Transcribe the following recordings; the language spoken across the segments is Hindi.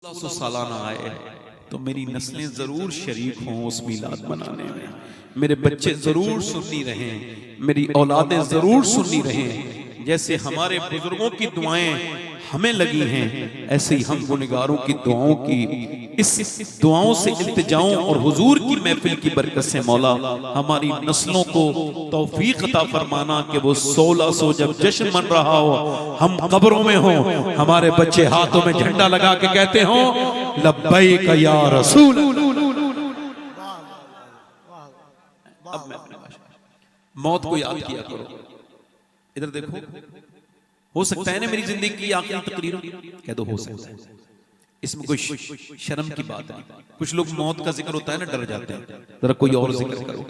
1600 सालाना आए तो मेरी नस्लें जरूर शरीक हों उस मिलाद मनाने में, मेरे बच्चे जरूर सुन्नी रहें, मेरी औलादें जरूर सुन्नी रहें। जैसे हमारे बुजुर्गों की दुआएं हमें लगी हैं, ऐसे ही हम गुनहगारों की दुआओं की इस दुआओं से इल्तिजाओं और हुजूर की महफिल की बरकत से मौला हमारी नस्लों को तौफीक अता फरमाना कि वो 1600 जब जश्न मन रहा हो, हम कब्रों में हो, हमारे बच्चे हाथों में झंडा लगा के कहते हो लब्बैक या रसूल। अब मैं अपने मौत को याद किया करो। इधर देखो, हो सकता है ना मेरी जिंदगी की आखिरी तकरीर, कह दो हो सकता है, इसमें कोई शर्म की बात नहीं। कुछ लोग मौत का जिक्र होता है ना डर जाते हैं, जरा कोई और जिक्र करो।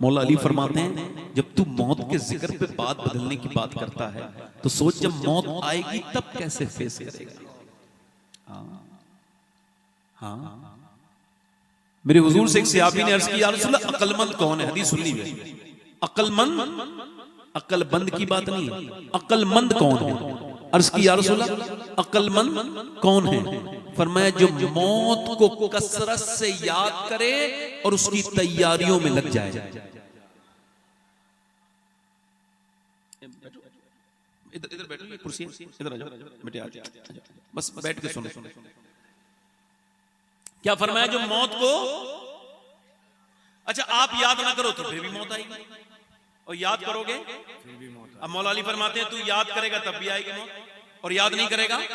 मौला अली फरमाते हैं जब तू मौत के जिक्र पे बात बदलने की बात करता है तो सोच जब मौत आएगी तब कैसे फेस करेगा। हाँ मेरे हुजूर से एक सहाबी ने अर्ज किया, या रसूल अल्लाह अक्लमंद कौन है? हदीस सुन लीजिए, अक्लमंद अक्लबंद की बात नहीं है, अक्लमंद कौन है? अर्ज की या रसूल अल्लाह अक्लमंद कौन है? फरमाया जो मौत को कसरत से याद करे और उसकी तैयारियों में लग जाए। इधर बैठो, ये कुर्सी इधर आ जाओ बेटे, आ जाओ बस बैठ के सुनो। क्या फरमाया? जो मौत को, अच्छा आप याद ना करो तो फिर भी मौत आएगी, और याद करोगे फिर भी मौत। अब मौला अली फरमाते हैं तू याद करेगा तब भी आएगी मौत, और याद नहीं करेगा फिर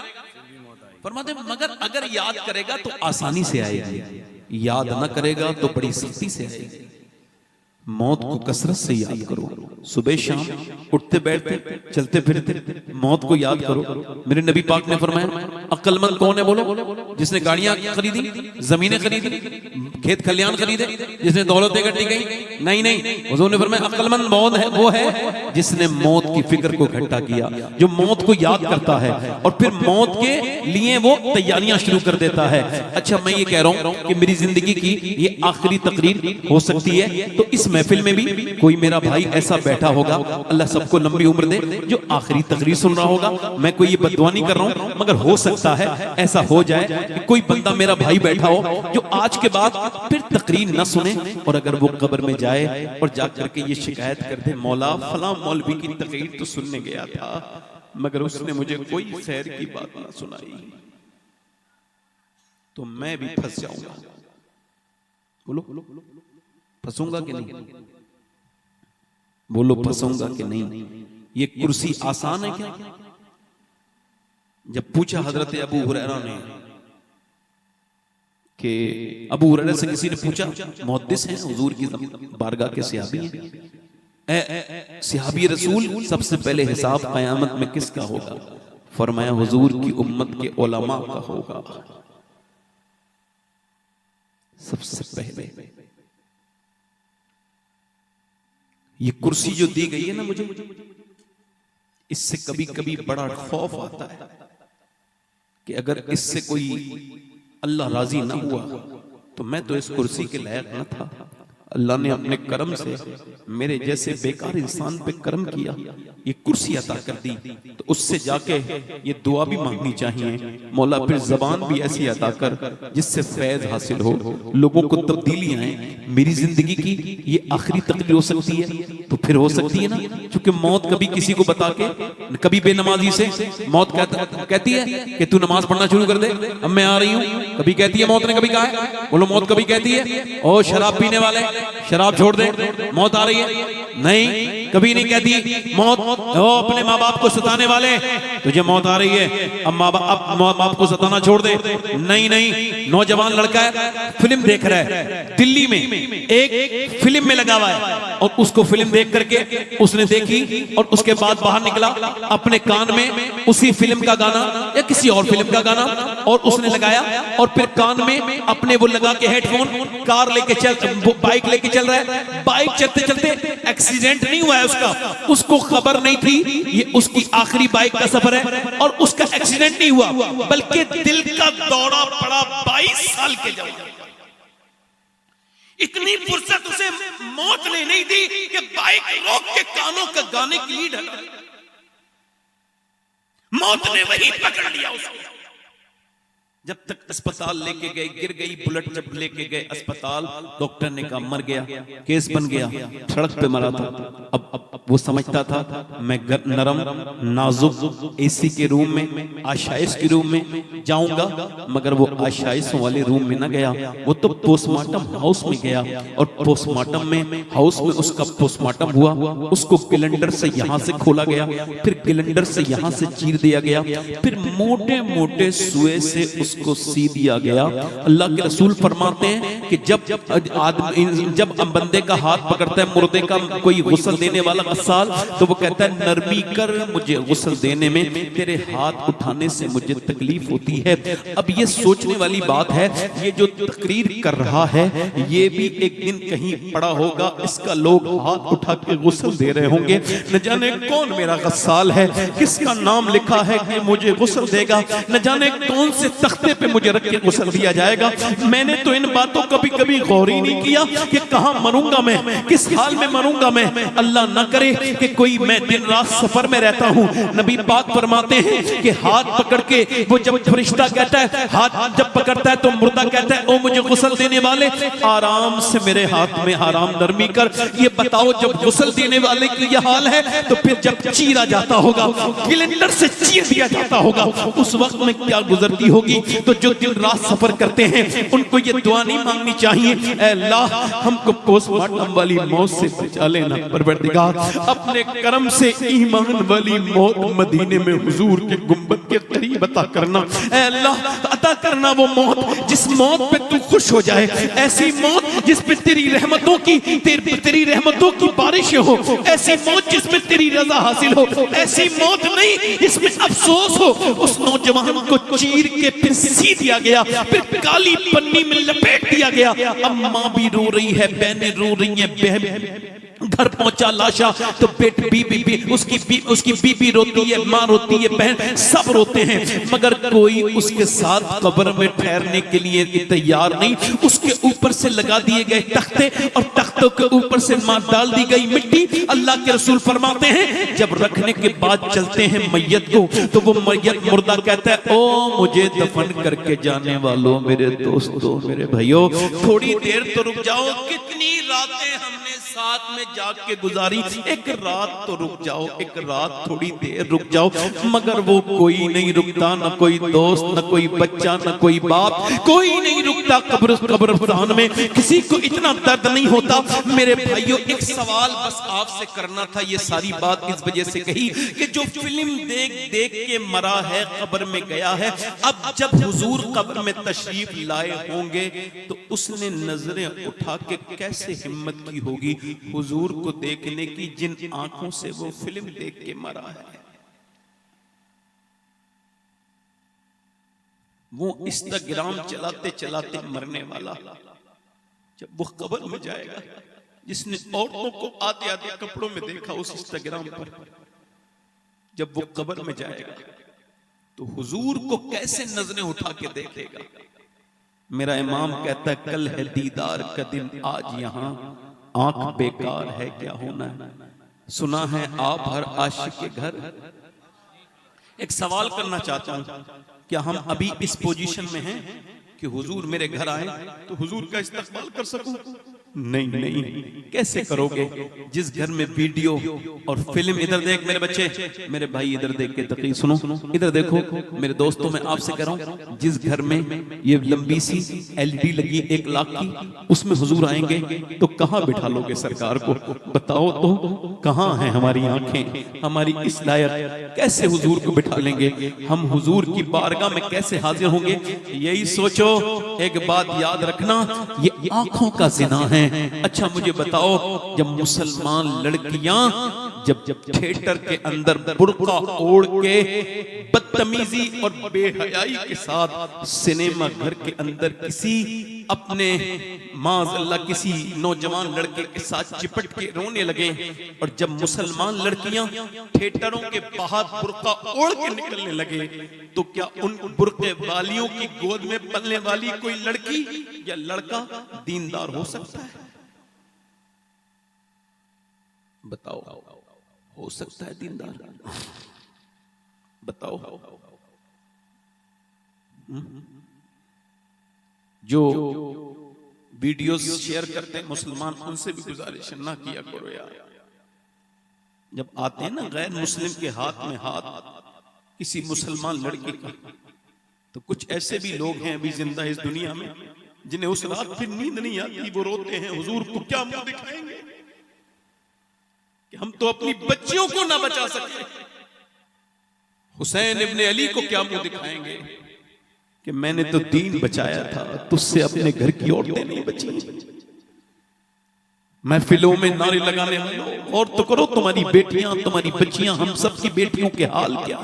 भी मौत आएगी। फरमाते हैं मगर अगर याद करेगा तो आसानी से आएगी, याद ना करेगा तो बड़ी सख्ती से आएगी। मौत को कसरत से याद करो, सुबह शाम उठते बैठते चलते फिरते मौत को याद करो। मेरे नबी पाक ने फरमाया अक्लमंद कौन है? बोलो, जिसने गाड़ियां खरीदी, जमीनें खरीदी, खेत खलियान खरीदे, जिसने दौलत इकट्ठी की? नहीं, हुजूर ने फरमाया अक्लमंद मौत है वो है जिसने मौत की फिक्र को इकट्ठा किया, जो मौत को याद करता है और फिर मौत के लिए वो तैयारियां शुरू कर देता है। अच्छा मैं ये कह रहा हूं कि मेरी जिंदगी की ये आखिरी तकरीर हो सकती है, तो इस महफिल में भी कोई मेरा भाई ऐसा बैठा होगा, अल्लाह सबको लंबी उम्र दे, जो आखिरी तकरीर सुन रहा होगा। मैं कोई ये बददुआ नहीं कर रहा हूं, मगर हो सकता है ऐसा हो जाए कि कोई बंदा मेरा भाई बैठा हो जो आज के बाद फिर तकरीर न सुने, और अगर वो कब्र में जाए और जाकर के ये शिकायत कर दे मौला फला मौलवी की तकरीर तो सुनने गया था मगर उसने मुझे कोई खैर की बात ना सुनाई, तो मैं भी फंस जाऊंगा। बोलो फंसूंगा कि नहीं? बोलो फंसूंगा कि नहीं? ये कुर्सी आसान है क्या? जब पूछा हजरत अबू हुरैरा ने कि अबू हुरैरा से किसी ने पूछा, मुहद्दिस हैं हुजूर की बारगाह के सहाबी हैं, सहाबी रसूल सबसे पहले हिसाब कयामत में किसका होगा? फरमाया हुजूर की उम्मत के उलमा का होगा सबसे पहले। ये कुर्सी जो दी गई है ना मुझे, इससे कभी कभी बड़ा खौफ आता है कि अगर इससे कोई अल्लाह राजी ना हुआ तो मैं तो इस कुर्सी के लायक न था। अल्लाह ने अपने करम से मेरे जैसे बेकार इंसान पे करम किया, ये कुर्सी अता कर दी, तो उससे जाके ये दुआ भी मांगनी चाहिए, मौला फिर जबान भी ऐसी अता कर जिससे फैज हासिल हो, लोगों को तब्दीली आए। मेरी जिंदगी की ये आखिरी तकदीर हो सकती है, तो फिर हो सकती है ना, क्योंकि मौत कभी किसी को बता के, कभी बेनमाजी से मौत कहती है कि तू नमाज पढ़ना शुरू कर दे, अब मैं आ रही हूँ, कभी कहती है मौत ने, कभी कहा है? बोलो मौत कभी कहती है ओ शराब पीने वाले शराब छोड़ दे, मौत आ रही है? नहीं, कभी नहीं कहती मौत ओ अपने माँ बाप को सताने वाले तुझे मौत आ रही है, अब माँ बाप को सताना छोड़ दे। नहीं, नौजवान लड़का है, फिल्म देख रहा है, दिल्ली में एक फिल्म में लगा हुआ है, और उसको फिल्म देख करके उसने देखी और उसके बाद बाहर निकला, अपने कान में उसी फिल्म का गाना या किसी और फिल्म का गाना और उसने लगाया, और फिर कान में अपने वो लगा के हेडफोन कार लेके बाइक लेके चल रहा है, बाइक चलते चलते एक्सीडेंट नहीं हुआ है उसका, उसको खबर नहीं थी ये उसकी आखिरी बाइक का सफर है, और उसका एक्सीडेंट नहीं हुआ बल्कि दिल का दौरा पड़ा 22 साल के जवान। इतनी फुर्सत उसे मौत ने नहीं दी कि बाइक रोक के कानों का गाने की लीड हटा, मौत ने वही पकड़ लिया उसको जब तक अस्पताल लेके गए, गिर गई बुलेट, जब लेके गए अस्पताल, डॉक्टर ने कहा मर गया, केस बन गया, सड़क पे मरा था। अब वो समझता था मैं नरम नाजुक एसी के रूम में, आशाइश के रूम में जाऊंगा, मगर वो आशाइशों वाले रूम में ना गया, वो तो पोस्टमार्टम हाउस में गया। और पोस्टमार्टम में हाउस में उसका पोस्टमार्टम हुआ, उसको कैलेंडर से यहाँ से खोला गया, फिर कैलेंडर से यहाँ से चीर दिया गया, फिर मोटे मोटे सुए से उसको सी दिया गया। अल्लाह के रसूल फरमाते हैं कि जब बंदे का हाथ पकड़ता है मुर्दे का कोई गुस्ल देने वाला गस्साल, तो वो कहता है नरमी कर, मुझे गुस्ल देने में, तेरे हाथ उठाने से मुझे तकलीफ होती है। अब ये सोचने वाली बात है, ये जो तकरीर कर रहा है ये भी एक दिन कहीं पड़ा होगा, इसका लोग हाथ उठा के गुस्ल दे रहे होंगे, न जाने कौन मेरा गस्साल है, किसका नाम लिखा है कि मुझे गुस्ल देगा, न जाने कौन से तख्ते पे मुझे रख के गुस्ल दिया जाएगा। मैंने तो इन बातों कभी कभी गौर ही नहीं किया कि कहां मरूंगा मैं, किस हाल में मरूंगा मैं। अल्लाह ना करे कि कोई, मैं दिन रात सफर में रहता हूं। नबी पाक फरमाते हैं कि हाथ पकड़ के वो जब फरिश्ता कहता है, हाथ जब पकड़ता है तो मुर्दा कहता है ओ मुझे गुस्ल देने वाले, आराम से मेरे हाथ में आराम नरमी कर। ये बताओ जब गुस्ल देने वाले की यह हाल है, तो फिर जब चीरा जाता होगा, कैलेंडर से चीर दिया जाता होगा, उस वक्त में क्या गुजरती होगी। तो जो दिन रात सफर करते हैं उनको ये दुआ नहीं मांगनी चाहिए, ऐ अल्लाह हमको पोस्टमार्टम वाली मौत से बचा लेना परवरदिगार, अपने करम से ईमान वाली मौत मदीने में हुजूर के गुंबद के करीब अता करना। ऐ अल्लाह अता करना वो मौत जिस मौत पे तू खुश हो जाए, ऐसी मौत जिस पे तेरी रहमतों की बारिशें हो, ऐसी मौत जिसमें तेरी रजा हासिल हो, ऐसी मौत नहीं जिसमें अफसोस हो। उस नौजवान को चीर के फिर सी दिया गया, फिर काली पन्नी में लपेट दिया गया। अम्मा भी रो रही है, बहनें रो रही हैं, बहन घर पहुंचा लाशा तो बीबी उसकी बीबी रोती है, माँ रोती है, बहन सब रोते हैं, मगर कोई उसके साथ कब्र में ठहरने के लिए तैयार नहीं। उसके ऊपर से लगा दिए गए तख्ते और तख्तों के ऊपर से मां डाल दी गई मिट्टी। अल्लाह के रसूल फरमाते हैं जब रखने के बाद चलते हैं मैयत को, तो वो मैयत मुर्दा कहता है ओ मुझे दफन करके जाने वालों, मेरे दोस्तों, मेरे भाइयों, थोड़ी देर तो रुक जाओ। कितनी रातें हमने साथ में जाग के गुजारी, एक रात तो रुक जाओ, एक रात थोड़ी देर रुक जाओ। मगर वो कोई नहीं रुकता, न कोई दोस्त, न कोई बच्चा, न कोई बाप, कोई नहीं रुकता कब्रिस्तान में। किसी को इतना दर्द नहीं होता। मेरे भाइयों एक सवाल बस आपसे करना था, ये सारी बात इस वजह से कही कि जो फिल्म देख देख के मरा है, कब्र में गया है, अब जब हुजूर कब्र में तशरीफ लाए होंगे तो उसने नजरें उठा के कैसे हिम्मत की होगी हुजूर को देखने की, जिन आंखों से वो फिल्म देख के मरा है। वो इंस्टाग्राम चलाते चलाते मरने वाला जब वो कब्र में जाएगा, जिसने औरतों को आते आते कपड़ों में देखा उस इंस्टाग्राम पर, जब वो कब्र में जाएगा तो हुजूर को कैसे नजरें उठा के देखेगा। मेरा इमाम कहता है कल है दीदार का दिन, आज यहाँ आंख बेकार है, क्या होना है। सुना है आप हर आशिक के घर। एक सवाल करना चाहता हूं, क्या हम अभी इस पोजीशन में हैं कि हुजूर मेरे घर आए तो हुजूर का इस्तकबाल कर सकूं? नहीं नहीं, कैसे करोगे जिस घर में वीडियो और फिल्म। इधर देख मेरे बच्चे, मेरे भाई इधर देख के तकलीफ सुनो, इधर देखो मेरे दोस्तों, मैं आपसे कह रहा हूं जिस घर में ये लंबी सी एलईडी लगी 1 लाख की, उसमें हुजूर आएंगे तो कहां बिठा लोगे सरकार को? बताओ तो कहां है हमारी आंखें, हमारी इस लायक? कैसे हुजूर को बिठा लेंगे हम? हुजूर की बारगाह में कैसे हाजिर होंगे? यही सोचो। एक बात याद रखना, ये आंखों का जिना है। अच्छा मुझे बताओ, जब मुसलमान लड़कियां जब थिएटर के अंदर बुर्का ओढ़ के बदतमीजी और बेहयाई के साथ सिनेमा घर के अंदर किसी अपने माज़अल्लाह किसी नौजवान लड़के के साथ चिपट के रोने लगे, और जब मुसलमान लड़कियां थिएटरों के बाहर बुर्का ओढ़ के निकलने लगे, तो क्या उन बुर्के वालियों की गोद में पलने वाली कोई लड़की या लड़का दीनदार हो सकता है? बताओ, हो सकता है दीनदार? बताओ। जो वीडियोस शेयर करते हैं मुसलमान, उनसे भी गुजारिश ना किया करो यार। जब आते हैं ना गैर मुस्लिम के हाथ में हाथ किसी मुसलमान लड़के का, तो कुछ ऐसे भी लोग हैं अभी जिंदा इस दुनिया में जिन्हें उस रात फिर नींद नहीं आती, वो रोते हैं हुजूर को क्या मुंह दिखाएंगे कि हम तो अपनी बच्चियों को ना बचा सके, हुसैन इब्ने अली को क्या मुंह दिखाएंगे कि मैंने तो दीन बचाया था, तुझसे अपने घर की औरतें नहीं बची। महफिलों में नारे लगाने वालों, और तो करो तुम्हारी बेटियां, तुम्हारी बच्चियां, हम सब की बेटियों के हाल क्या।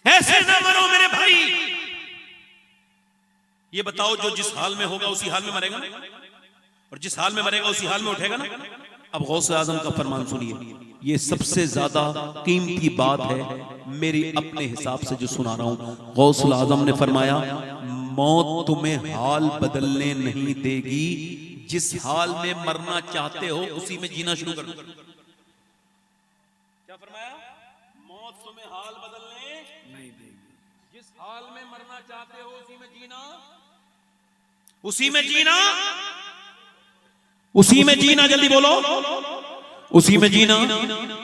ऐसे ना मरो मेरे भाई। ये बताओ जो जिस हाल में होगा उसी हाल में मरेगा ना, और जिस हाल में मरेगा उसी हाल में उठेगा ना। अब गौसे आजम का फरमान सुनिए, ये सबसे ज्यादा कीमती बात है मेरी अपने हिसाब से जो सुना रहा हूं। गौसुल आजम ने फरमाया, मौत तुम्हें हाल बदलने नहीं देगी, जिस हाल में मरना चाहते हो उसी में जीना शुरू कर दो। क्या फरमाया? मौत तुम्हें हाल बदलने नहीं देगी, जिस हाल में मरना चाहते हो उसी में जीना, उसी में जीना, उसी में जीना। जल्दी बोलो, उसी में जीना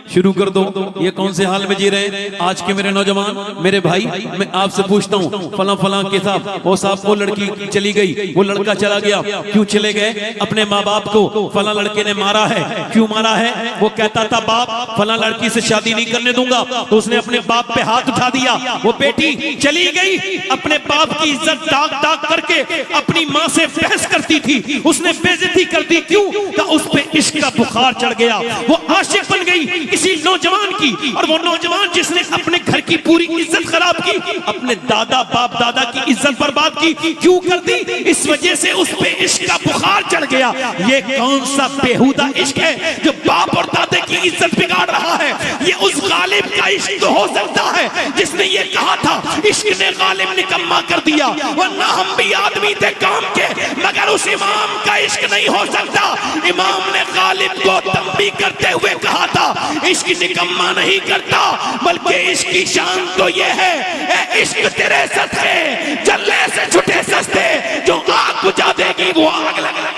शुरू कर दो। ये कौन से हाल में जी रहे हैं आज के मेरे नौजवान, मेरे भाई? मैं आपसे पूछता हूँ, फला फला के साहब, वो साहब वो लड़की चली गई, वो लड़का चला गया, क्यों चले गए? अपने माँ बाप को फला लड़के ने मारा है। क्यों मारा है? वो कहता था बाप फला लड़की से शादी नहीं करने दूंगा, तो उसने अपने बाप पे हाथ उठा दिया। वो बेटी चली गई, अपने बाप की इज्जत दाग दाग करके अपनी माँ से बहस करती थी, उसने बेइज्जती कर दी। क्यों? उस पे इश्क का बुखार चढ़ गया, वो आशिक बन गई किसी नौजवान की, और वो नौजवान जिसने अपने घर की पूरी इज्जत खराब की, अपने दादा बाप दादा की इज्जत बर्बाद की। क्यों कर दी? इस वजह से उस पे इश्क का बुखार चढ़ गया। ये कौन सा बेहुदा इश्क है जो बाप और दादा की इज्जत बिगाड़ रहा है? ये उस गालिब का इश्क तो हो सकता है जिसने ये कहा था, इश्क ने गालिब निकम्मा कर दिया, वरना हम भी आदमी थे काम के, मगर उस इमाम का इश्क नहीं हो सकता। इमाम ने गालिब को तंबी करते हुए कहा था, इश्क निकम्मा नहीं करता, बल्कि इश्क की शान तो ये है, ए इश्क तेरे सस्ते जलने से छुटे सस्ते, जो आग बुझा देगी वो आग लगा।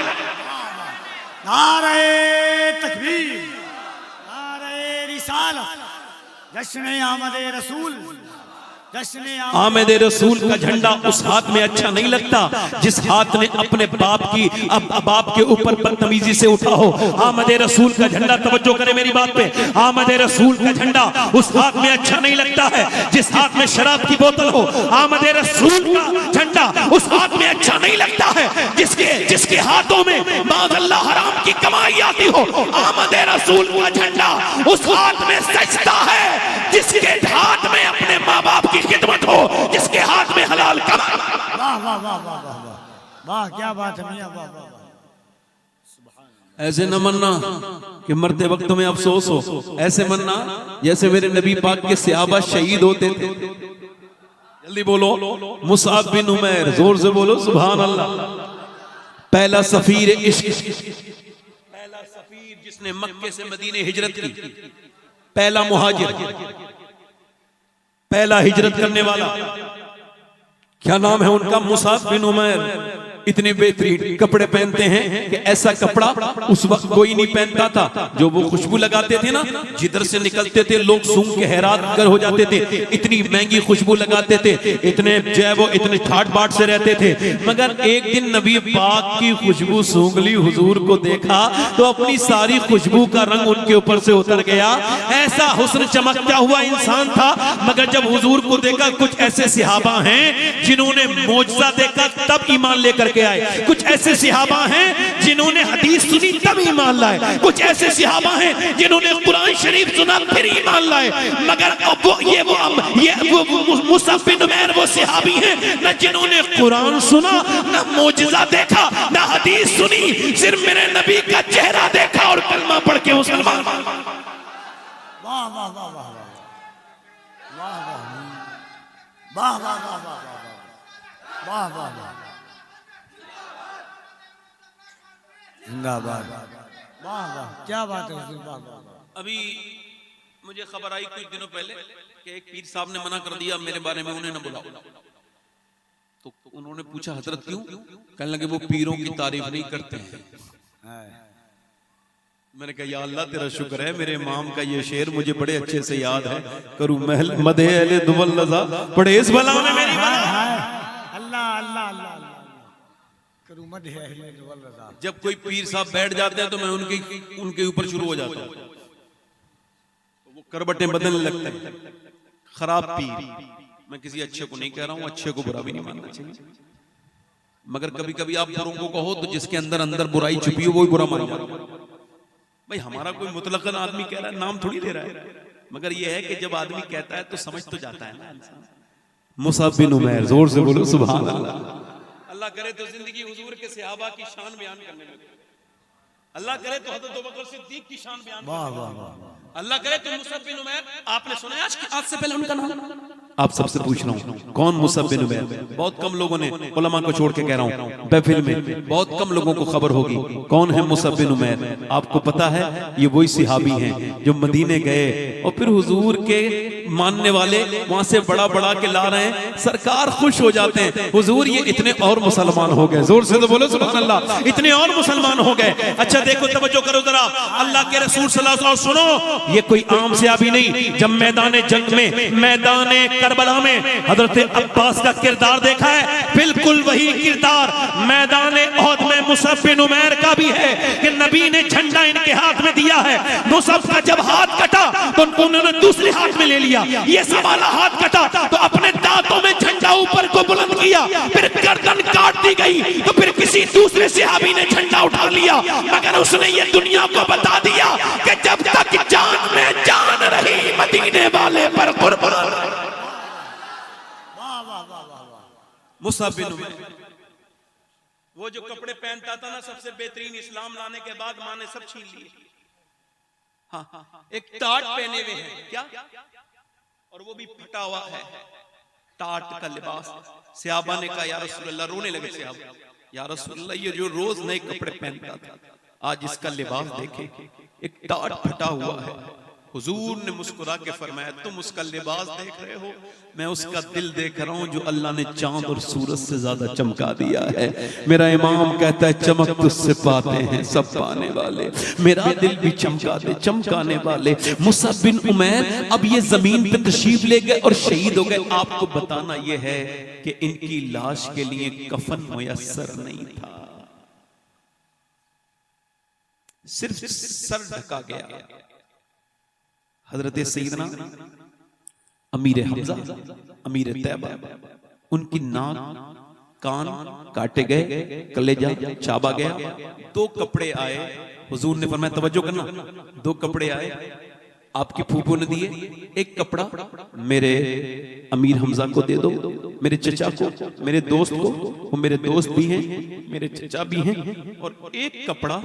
नारे तकबीर, नारे रिसालत, जश्न आमदे रसूल, आमद रसूल का झंडा उस हाथ में अच्छा नहीं लगता जिस हाथ ने अपने बाप की बाप के ऊपर बदतमीजी से उठा हो। आमद रसूल का झंडा, तवज्जो करें मेरी बात पे, आमद रसूल का झंडा उस हाथ में अच्छा नहीं लगता है जिस हाथ में शराब की बोतल हो। आमद रसूल का झंडा उस हाथ में अच्छा नहीं लगता है जिसके हाथों में माज़अल्लाह हराम की कमाई आती हो। आमद रसूल का झंडा उस हाथ में सजता है जिसके हाथ में अपने माँ बाप की खिदमत हो, जिसके हाथ में हलाल कमाई। वाह वाह वाह वाह वाह वाह, क्या बात है मियां, वाह वाह। ऐसे न मनना कि मरते वक्त में अफसोस हो, ऐसे मनना जैसे मेरे नबी पाक के सहाबा शहीद होते थे। जल्दी बोलो, मुसअब बिन उमैर, जोर से बोलो सुभान अल्लाह। पहला सफीर इश्क, पहला सफीर जिसने मक्के से मदीने हिजरत की, पहला मुहाजिर, पहला हिजरत करने वाला, क्या नाम है उनका? मुसअब बिन उमैर। इतने बेहतरीन कपड़े पहनते हैं कि ऐसा कपड़ा उस वक्त कोई नहीं पहनता था। जो वो खुशबू लगाते थे ना, जिधर से निकलते थे लोग सूंघ के हैरान कर हो जाते थे, इतनी महंगी खुशबू लगाते थे, इतने जो है वो इतने ठाट बाट से रहते थे। मगर एक दिन नबी पाक की खुशबू सूंघ ली, हुजूर को देखा तो अपनी सारी खुशबू का रंग उनके ऊपर से उतर गया। ऐसा हुस्न चमकता हुआ इंसान था। मगर जब हुजूर को देखा, कुछ ऐसे सहाबा हैं जिन्होंने मौजज़ा देखा तब ईमान लेकर के आए, कुछ ऐसे सहाबा हैं जिन्होंने हदीस सुनी तब ईमान लाए, कुछ ऐसे सहाबा हैं जिन्होंने कुरान शरीफ सुना फिर ईमान लाए। मगर वो मुसअब बिन उमैर वो सहाबी हैं न जिन्होंने कुरान सुना, न मौजज़ा देखा, न हदीस सुनी, सिर्फ मेरे नबी का चेहरा देखा और कलमा पढ़ के मुसलमान। वाह वाह वाह वाह वाह वाह वाह वाह वाह वाह वाह, जिंदाबाद, वाह वाह, क्या बात है। अभी मुझे खबर आई कुछ दिनों पहले कि एक पीर साहब ने मना कर दिया मेरे बारे में, उन्हें न बुलाओ। तो उन्होंने पूछा हजरत क्यों? कहने लगे वो पीरों की तारीफ नहीं करते हैं। मैंने कहा या अल्लाह तेरा शुक्र है, मेरे इमाम का ये शेर मुझे बड़े अच्छे से याद है, करूं महल मदे अहले दुवल लजा पढ़े इस बला में मेरी बला। अल्लाह अल्लाह अल्लाह करूं मदे अहले दुवल लजा। जब कोई पीर साहब बैठ जाते हैं तो मैं उनके ऊपर शुरू हो जाता हूं, वो करबटें बदलने लगते हैं। खराब पीर, मैं किसी अच्छे को नहीं कह रहा हूं, अच्छे को बुरा भी नहीं मानना चाहिए, मगर कभी कभी आप बुरों को कहो तो जिसके अंदर अंदर बुराई छुपी हो वो बुरा मान जाए। भाई हमारा कोई मुतलकन आदमी कह रहा है, नाम थोड़ी ले रहा है, मगर ये है कि जब आदमी कहता है तो समझ तो जाता है ना इंसान। मुसअब बिन उमैर, जोर से बोलो सुभान अल्लाह। अल्लाह करे तो जिंदगी हुजूर के सहाबा की शान बयान करने में, अल्लाह करे तो हज़रत अबू बकर सिद्दीक की शान बयान, वाह वाह वाह, अल्लाह करे तो मुसअब बिन उमैर। आपने सुना है आज से पहले उनका नाम? आप सबसे पूछ रहा हूं कौन मुसअब बिन उमैर? बहुत कम लोगों ने, उलमा को छोड़ के कह रहा हूं, महफिल में बहुत कम लोगों को खबर होगी कौन है मुसअब बिन उमैर। आपको पता है ये वही सहाबी हैं जो मदीने गए और फिर हुजूर के मानने वाले वहां से बड़ा बड़ा के ला रहे हैं, सरकार खुश हो जाते हैं, हुजूर ये इतने और मुसलमान हो गए। जोर से तो बोलो सुभान अल्लाह, इतने और मुसलमान हो गए। अच्छा देखो, तवज्जो करो जरा, अल्लाह के रसूल सल्लल्लाहु अलैहि वसल्लम, सुनो, ये कोई आम सहाबी नहीं। जब मैदान जंग में, मैदान करबला में हजरत अब्बास का किरदार देखा है, बिल्कुल वही किरदार मैदान उहद में मुसअब बिन उमैर का भी है कि नबी ने झंडा इनके हाथ में दिया है। मुसअब का जब हाथ कटा तो उन्होंने दूसरे हाथ में ले लिया, ये सवाला हाथ कटा तो अपने दांतों में झंडा ऊपर को बुलंद किया, फिर गर्दन काट दी गई तो फिर किसी दूसरे सहाबी ने झंडा उठा लिया, मगर उसने ये दुनिया को बता दिया कि जब तक जान में जान रही मदीने वाले पर कुर्बान। मुसअब बिन उमैर वो जो कपड़े पहनता था ना, सबसे बेहतरीन, इस्लाम लाने के बाद माँ ने सब छीन लिए। हाँ, एक टाट पहने हुए हैं क्या, और वो भी फटा हुआ है, टाट का लिबास। सहाबा ने कहा या रसूल अल्लाह, रोने लगे सहाबा, या रसूल अल्लाह ये जो रोज नए कपड़े पहनता था आज इसका लिबास देखे, एक टाट फटा हुआ है। हुजूर ने मुस्कुरा के फरमाया तुम उसका लिबास देख रहे हो, मैं उसका दिल देख रहा हूं जो अल्लाह ने चांद और सूरज से ज्यादा चमका दिया है। मेरा इमाम कहता है चमक तुझसे पाते हैं सब पाने वाले, मेरा दिल भी चमका दे चमकाने वाले। मुसअब बिन उमैर अब ये जमीन पे तशरीफ ले गए और शहीद हो गए। आपको बताना यह है कि इनकी लाश के लिए कफन मुयस्सर नहीं था, सिर्फ सर ढका गया। हजरत सईदना अमीर हमजा, अमीर तैयबा, उनकी नाक कान काटे गए, कलेजा चाबा गया। 2 कपड़े आए, हुजूर ने फरमाया तवज्जो करना, 2 कपड़े आए आपकी फूफो ने दिए, एक कपड़ा मेरे अमीर हमजा को दे दो, मेरे चचा को, मेरे दोस्त को, वो मेरे दोस्त भी हैं, मेरे चचा भी हैं, और एक कपड़ा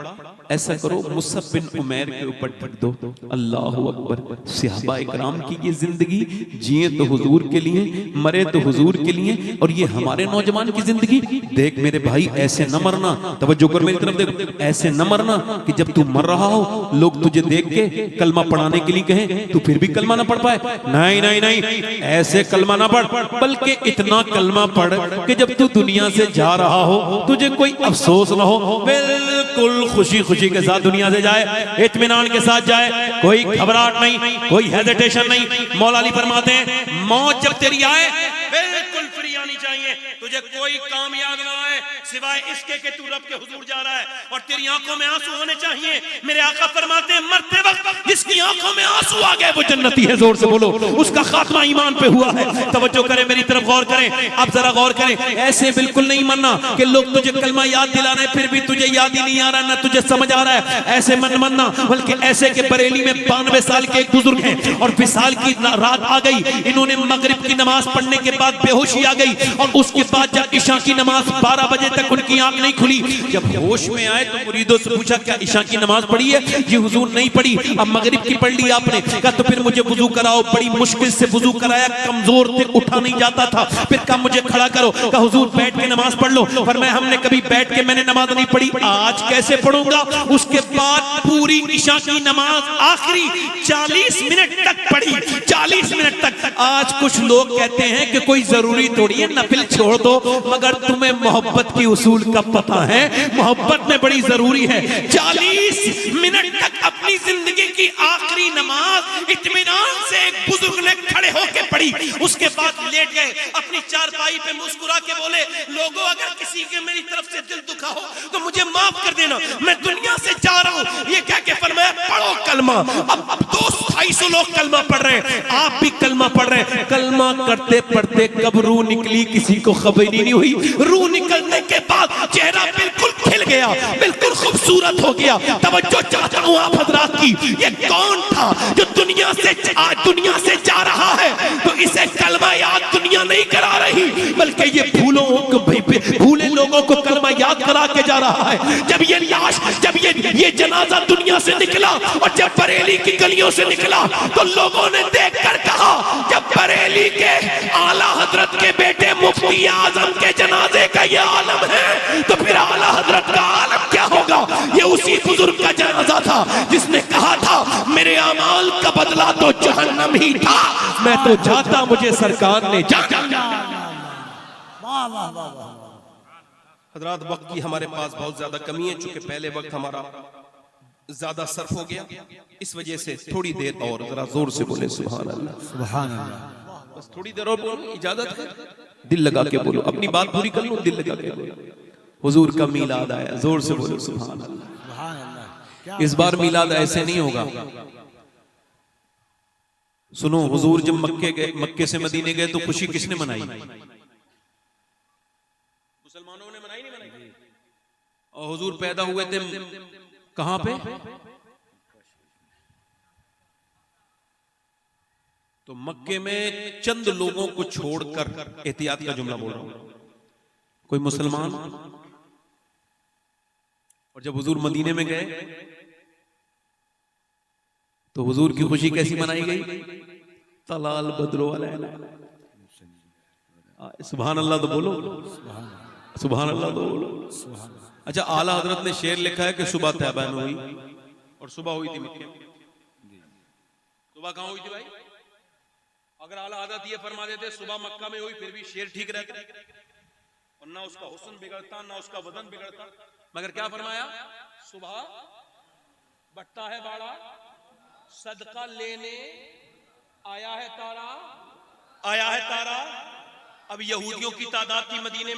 ऐसा करो मुसअब बिन उमैर के ऊपर ढक दो। अल्लाह अकबर। सहाबा इकराम की ये जिंदगी, जिए तो हुजूर के लिए, मरे तो हुजूर के लिए, और ये हमारे नौजवान की जिंदगी देख मेरे भाई, ऐसे न मरना, तवज्जो कर मेरी तरफ देख, ऐसे न मरना कि जब तू मर रहा हो लोग तुझे देख के कलमा पढ़ाने के लिए कहें तू फिर भी कलमा ना पढ़ पाए। नहीं नहीं नहीं, ऐसे कलमा ना पढ़, बल्कि इतना कलमा पढ़ कि जब तू दुनिया से जा रहा हो तुझे कोई अफसोस ना हो, बिल्कुल खुशी खुशी के साथ दुनिया से जाए, इत्मीनान के साथ जाए, कोई घबराहट नहीं, कोई हेजिटेशन नहीं। मौला अली फरमाते हैं मौत जब तेरी आए बिल्कुल फ्री आनी चाहिए, तुझे कोई काम याद ना आए सिवाय इसके कि तू रब के हुजूर जा रहा है और तेरी आंखों में आंसू होने चाहिए। मेरे आका फरमाते हैं मरते वक्त जिसकी आंखों में आंसू आ गए वो जन्नती है। जोर से बोलो, उसका खात्मा ईमान पे हुआ है। तवज्जो करें मेरी तरफ, गौर करें, आप जरा गौर करें। ऐसे बिल्कुल नहीं मरना कि लोग तुझे कलमा याद दिला रहे फिर भी तुझे याद ही नहीं आ रहा, ना तुझे समझ आ रहा है, ऐसे मन मरना। बल्कि ऐसे के बरेली में 92 साल के एक बुजुर्ग हैं और फिसाल की रात आ गई, इन्होंने मगरिब की नमाज पढ़ने के बाद बेहोशी आ गई और उसके बाद जब इशा की नमाज 12 बजे तक उनकी आंख नहीं खुली, जब होश में आए तो मुरीदों से पूछा क्या इशा की नमाज पढ़ी है? जी हुजूर नहीं पढ़ी। अब मगरिब की पढ़ ली आपने? कहा तो फिर मुझे वुजू कराओ। बड़ी मुश्किल से वुजू कराया, कमजोर थे, उठा नहीं जाता था। फिर कहा मुझे खड़ा करो। कहा हुजूर बैठ के नमाज पढ़ लो। फरमाया हमने कभी बैठ के मैंने नमाज नहीं पढ़ी, आज कैसे पढ़ूंगा? उसके बाद पूरी इशा की नमाज आखिरी 40 मिनट तक पढ़ी, 40 मिनट तक। आज कुछ लोग कहते हैं कि कोई जरूरी थोड़ी है, नफिल छोड़ दो, मगर तुम्हें मोहब्बत की उसूल का पता है, मोहब्बत में बड़ी जरूरी है। 40 मिनट तक अपनी जिंदगी की आखिरी नमाज इत्मीनान से एक बुजुर्ग ने खड़े होकर पढ़ी। उसके बाद लेट गए अपनी चारपाई पे, मुस्कुरा के बोले लोगों अगर किसी के मेरी तरफ से दिल दुखा हो तो मुझे माफ कर देना, मैं दुनिया से जा रहा हूं। ये कह के फरमाया पढ़ो कलमा। अब 200-250 लोग कलमा पढ़ रहे हैं, आप भी कलमा पढ़ रहे हैं। कलमा करते पढ़ते कब रूह निकली किसी को खबर ही नहीं हुई। रूह निकलने के बाद चेहरा बिल्कुल खिल गया, बिल्कुल खूबसूरत हो गया। तवज्जो चाहता हूं आप हजरात की, ये कौन था जो दुनिया से जा रहा है तो इसे कलमा याद दुनिया नहीं करा रही, बल्कि ये भूले लोगों को कलमा याद करा के जा रहा है। जब ये लाश, जब ये जनाजा दुनिया से निकला और जब बरेली की गलियों से निकला तो लोगों ने देखकर कहा जब बरेली के आला हजरत के बेटे मुफ्ती आजम के जनाजे का ये आलम है तो फिर आला हजरत का आलम क्या होगा? ये उसी बुजुर्ग का जनाजा था जिसने कहा था मेरे अमाल का बदला तो जहन्नम ही था, मैं तो जाता मुझे सरकार ने जाना। वाह वाह वाह वाह। हजरात वक्त की हमारे पास बहुत ज्यादा कमी है, चूंकि पहले वक्त हमारा ज्यादा सर्फ हो गया, इस वजह से थोड़ी देर और जरा जोर से बोले सुभान अल्लाह, सुभान अल्लाह। बस थोड़ी देर और बोलो, इजाजत है, दिल लगा के बोलो, अपनी बात पूरी कर लो, दिल लगा के बोलो। हुजूर का मीलाद आया, जोर से बोलो सुभान अल्लाह। सुभान अल्लाह। इस बार मीलाद ऐसे नहीं होगा। सुनो, हुजूर जब मक्के से मदीने गए तो खुशी किसने मनाई? मुसलमानों ने मनाई, नहीं मनाई? और हुजूर पैदा हुए थे कहां पे? तो मक्के में चंद लोगों को छोड़कर, एहतियात का जुमला बोल रहा हूं, कोई मुसलमान। और जब हुजूर मदीने में गए तो हुजूर की खुशी कैसी मनाई गई? तलाल बदरो अलैना, सुभान अल्लाह तो बोलो, सुभान अल्लाह तो बोलो। अच्छा, आला हजरत ने शेर लिखा है कि सुबह तैबा में हुई और सुबह हुई थी मक्के में। सुबह कहां हुई थी भाई? अगर आला हजरत ये फरमा देते सुबह मक्का में हुई फिर भी शेर ठीक रहता, और ना उसका हुस्न बिगड़ता ना उसका वजन बिगड़ता, मगर क्या फरमाया? सुबह बट्टा है बाड़ा, सदका लेने आया है तारा, आया है तारा। अब यहूदियों की तादाद थी मदीने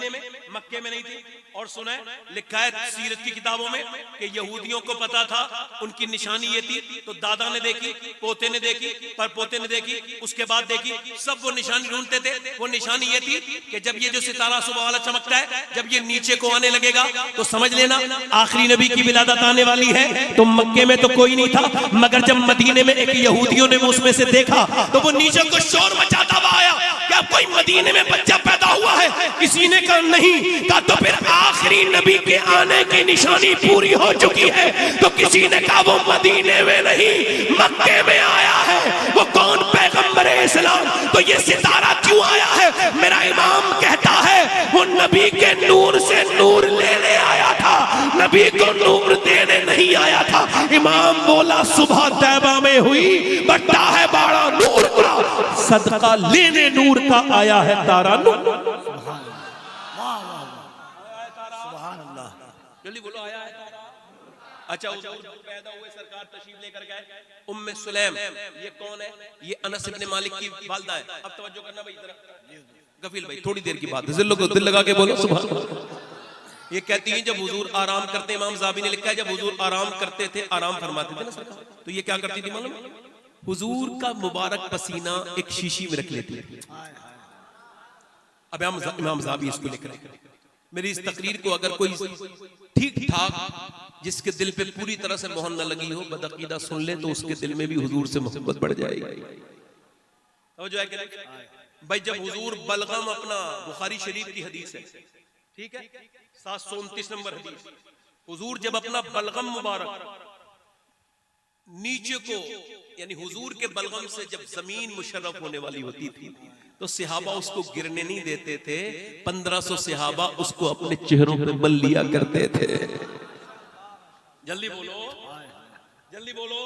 में, मक्के में नहीं थी। और सुने, लिखा है सीरत की किताबों में कि यहूदियों को पता था उनकी निशानी ये थी, तो दादा ने देखी, पोते ने देखी, पर पोते ने देखी, उसके बाद देखी, सब वो निशानी ढूंढते थे। वो निशानी ये थी कि जब ये जो सितारा सुबह वाला चमकता है, जब ये नीचे को आने लगेगा तो समझ लेना आखिरी नबी की विलादत आने वाली है। तो मक्के में तो कोई नहीं था, मगर जब मदीने में एक यहूदियों ने उसमें से देखा तो वो नीचे को शोर मचाता हुआ आया, क्या कोई मदीने में बच्चा पैदा हुआ है? किसी ने कहा नहीं। कहा तो फिर आखिरी नबी के आने की निशानी पूरी हो चुकी है। तो किसी ने कहा वो मदीने में नहीं मक्के में आया है। वो कौन? पैगंबर इस्लाम। तो ये सितारा क्यों आया है? मेरा इमाम कहता है वो नबी के नूर से नूर लेने आया था, नबी को नूर देने नहीं आया था। इमाम बोला सुबह तैबा में हुई, बट्टा है बाड़ा नूर का, सदका लेने नूर का आया है तारा। सुभान अल्लाह। जल्दी बोलो, आया है तारा। अच्छा, उस पैदा हुए सरकार तशरीफ लेकर गए। उम्मे सुलैम, ये कौन है? ये अनस इब्ने मालिक की वालिदा है। अब तवज्जो करना भाई, जरा गफील भाई, थोड़ी देर की बात है, दिल लगा के बोलो सुभान अल्लाह। ये कहती हैं जब हुजूर आराम करते, इमाम ज़ाबी ने लिखा है जब हुजूर आराम करते थे, आराम फरमाते थे ना सरकार, तो ये क्या करती थी मालूम? हुजूर का मुबारक पसीना एक शीशी में रख लेती थी। अब इमाम ज़ाबी इसको लिख रहे हैं। मेरी इस तकरीर को अगर कोई ठीक ठाक जिसके दिल पे पूरी तरह से मोहर न लगी हो, बदअकीदा सुन ले तो उसके दिल में भी हुजूर से मोहब्बत बढ़ जाएगी। तो जो है कि भाई जब हुजूर बलगम अपना बुखारी शरीफ की हदीस है, ठीक है, 729 नंबर हदीस, हुजूर जब अपना बलगम मुबारक नीचे को, यानी हुजूर के बलगम से जब जमीन मुशर्रफ होने वाली होती थी तो सहाबा उसको गिरने नहीं देते थे, 1500 सहाबा उसको अपने चेहरों पे मल लिया करते थे। जल्दी बोलो, जल्दी बोलो।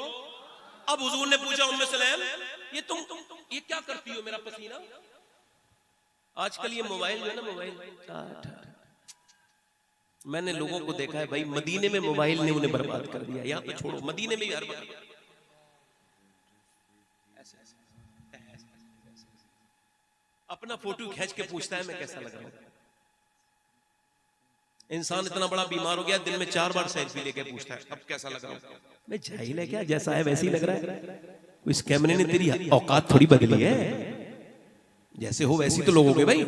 अब हुजूर ने पूछा उम्मे सलेम, ये तुम ये क्या करती हो मेरा पसीना? आजकल ये मोबाइल जो है ना, मोबाइल, मैंने लोगों को देखा है भाई, मदीने में मोबाइल ने उन्हें बर्बाद कर दिया। यहाँ तो छोड़ो, मदीने में भी हर बार अपना फोटो खींच के पूछता है मैं कैसा लग रहा हूं। इंसान इतना बड़ा बीमार हो गया, दिन में 4 बार सेल्फी लेके पूछता है अब कैसा लग रहा हूं। मैं जाहिल है क्या, जैसा है वैसे ही लग रहा है। इस कैमरे ने तेरी औकात थोड़ी बदली है, जैसे हो वैसी तो लोग हो गए भाई,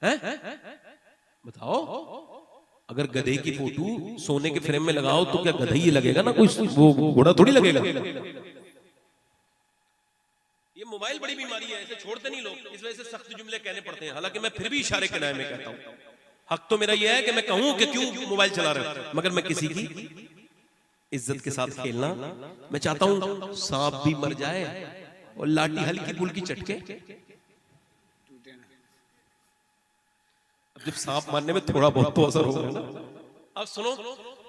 हैं? बताओ, अगर गधे की फोटो सोने के फ्रेम में लगाओ तो क्या गधा ही लगेगा ना, कोई वो घोड़ा थोड़ी लगेगा। ये मोबाइल बड़ी बीमारी है, इसे छोड़ते नहीं लोग, इस वजह से सख्त जुमले कहने पड़ते हैं। हालांकि मैं फिर भी इशारे के नाम में कहता हूं, हक तो मेरा यह है कि मैं कहूं कि क्यों मोबाइल चला रहे हो, मगर मैं किसी की इज्जत के साथ खेलना, मैं चाहता हूं सांप भी मर जाए और लाठी हल्की फुल्की चटके। अब जब सांप मारने में थोड़ा बहुत तो असर होगा ना। अब सुनो,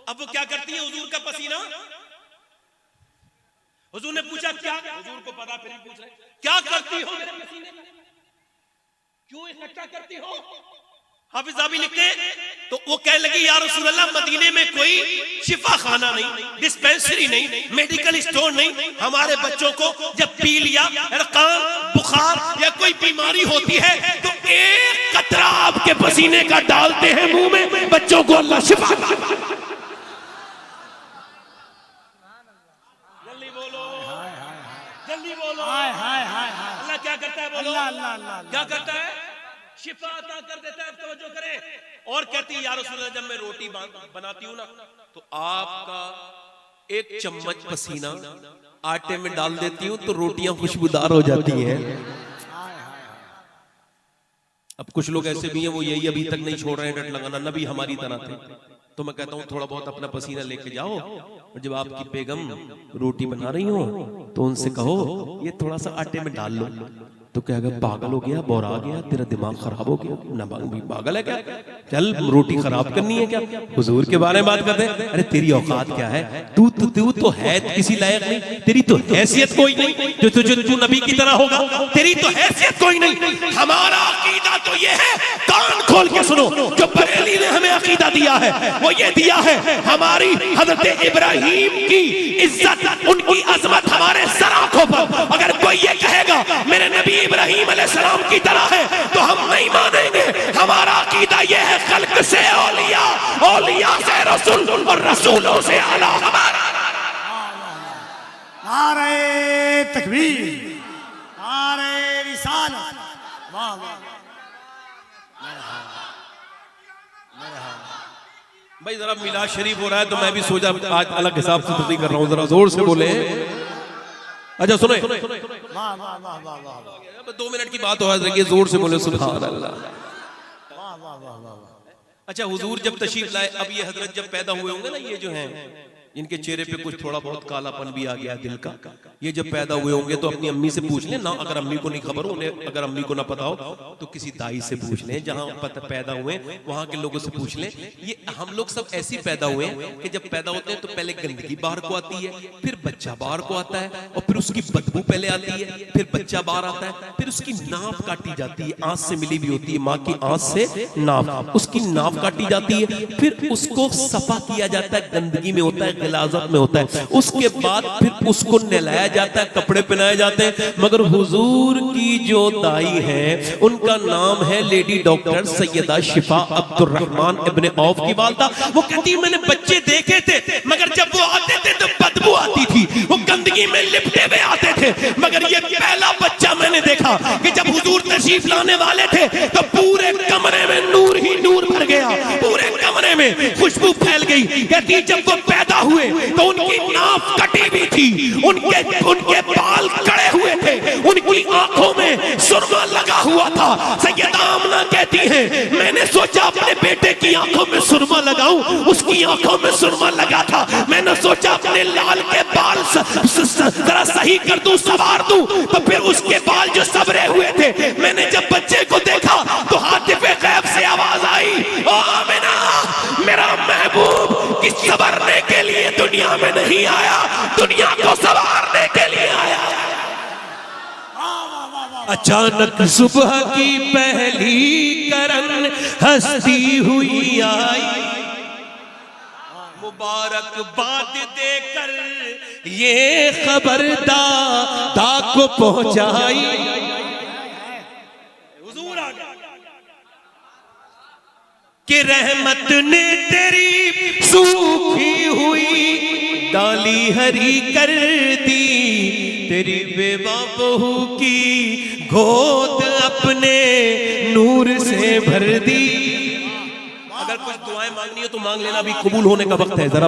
अब वो क्या करती है, हुजूर का पसीना, हुजूर ने पूछा क्या, हुजूर को पता, फिर पूछ रहे क्या करती हो मेरे पसीने, क्यों इकट्ठा करती हो? हाफिज साहब लिखते तो वो कहने लगी, या रसूल अल्लाह, मदीने में कोई शिफा खाना नहीं, डिस्पेंसरी नहीं, मेडिकल स्टोर नहीं। हमारे बच्चों को जब पी लिया, कान, बुखार या कोई बीमारी होती है तो एक कतरा आपके पसीने का डालते हैं मुंह में, बच्चों को अल्लाह शिफा। जल्दी बोलो, जल्दी बोलो, अल्लाह क्या करता है, बोलो क्या करता है, शिफा अता कर देता है। तवज्जो करें। और कहती है, या रसूल अल्लाह, जब मैं रोटी बनाती हूं ना तो आपका एक चम्मच पसीना आटे में डाल देती हूं तो रोटियां खुशबूदार हो जाती हैं। अब कुछ लोग ऐसे भी हैं, वो यही अभी तक नहीं छोड़ रहे हैं डट लगाना, नबी हमारी तरह थे। तो मैं कहता हूं थोड़ा बहुत अपना पसीना लेके जाओ, और जब आपकी बेगम रोटी बना रही हो तो उनसे कहो ये थोड़ा सा आटे में डाल लो। तो क्या अगर पागल हो गया, बोरा गया, तेरा दिमाग खराब हो गया, ना पागल है क्या, चल रोटी खराब करनी है क्या? हुजूर के बारे में बात करते हैं, अरे तेरी औकात क्या है, तू तो है किसी लायक नहीं, तेरी तो हैसियत कोई नहीं, जो नबी की तरह होगा, तेरी तो हैसियत कोई नहीं। हमारा अकीदा तो ये है, कान खोल के सुनो, जो बरेली ने हमें अकीदा दिया है वो ये दिया है, हमारी हजरत इब्राहिम की इज्जत, उनकी अजमत हमारे सर आंखों पर। अगर कोई ये कहेगा मेरे नबी इब्राहिम अलैहिस्सलाम की तरह है तो हम नहीं मानेंगे। हमारा अकीदा यह है, खल्क से औलिया, औलिया से रसूल और रसूलों से आला। नारे तकबीर, नारे रिसालत, वाह वाह। भाई जरा मिलाद शरीफ हो रहा है तो मैं भी सोचा आज अलग हिसाब से तस्दीक कर रहा हूँ, जरा जोर से बोले। अच्छा सुनो, 2 मिनट की बात हो रही है, जोर से बोले सुभान अल्लाह। अच्छा, हुजूर जब तशरीफ लाए, अब ये हजरत जब पैदा हुए होंगे ना, ये जो हैं इनके चेहरे पे कुछ थोड़ा बहुत कालापन भी आ गया दिल का, ये जब पैदा हुए होंगे तो अपनी अम्मी से पूछ लें ना, अगर अम्मी को नहीं खबर हो, उन्हें अगर अम्मी को ना पता हो तो किसी दाई से पूछ लें, जहां पैदा हुए वहां के लोगों से पूछ लें। ये हम लोग सब ऐसे पैदा हुए कि जब पैदा होते हैं तो पहले गंदगी बाहर को आती है, फिर बच्चा बाहर को आता है, और फिर उसकी बदबू पहले आती है, फिर बच्चा बाहर आता है, फिर उसकी नाफ काटी जाती है, आंख से मिली हुई होती है, माँ की आंख से नाफ, उसकी नाफ काटी जाती है, फिर उसको सफा किया जाता है, गंदगी में होता है, गिलाजत में होता है, उसके बाद फिर उसको नहलाया जाता है, कपड़े पहनाए जाते हैं। मगर हुजूर की जो दाई है उनका नाम है lady doctor Syeda Shifa Abdur Rahman Ibn of की वालदा। वो कहती है मैंने बच्चे देखे थे, मगर जब वो आते थे तो बदबू आती थी, वो गंदगी में लिपटे हुए आते थे, मगर ये पहला बच्चा मैंने देखा कि जब हुजूर तशरीफ लाने वाले थे तो पूरे कमरे में नूर ही नूर भर गया, पूरे कमरे में खुशबू फैल गई। कहती जब वो पैदा हुए तो उनकी नाक कटी हुई थी, उनके बाल कड़े हुए थे, उनकी आंखों में सुरमा लगा हुआ था। सैयदा आमना कहती है मैंने सोचा अपने बेटे की आंखों में सुरमा लगाऊं, उसकी आंखों में सुरमा लगा था। मैंने सोचा अपने लाल के बाल जरा सही कर दूं, सवार दूं, तो फिर उसके बाल जो सबरे हुए थे, मैंने जब बच्चे को देखा तो हातिफे गैब से आवाज आई, ओ आमिना मेरा महबूब कि संवरने के लिए दुनिया में नहीं आया, दुनिया को संवारने के लिए आया। अचानक सुबह की पहली किरण हंसती हुई आई, मुबारकबाद देकर ये खबर दादा को पहुंचाई। हुजूर आ गया कि रहमत ने तेरी सूखी हुई डाली हरी कर दी, तेरी बेवा बहू की गोद अपने नूर से भर दी। अगर कुछ दुआएं मांगनी हो तो मांग लेना, अभी कबूल होने का वक्त है। जरा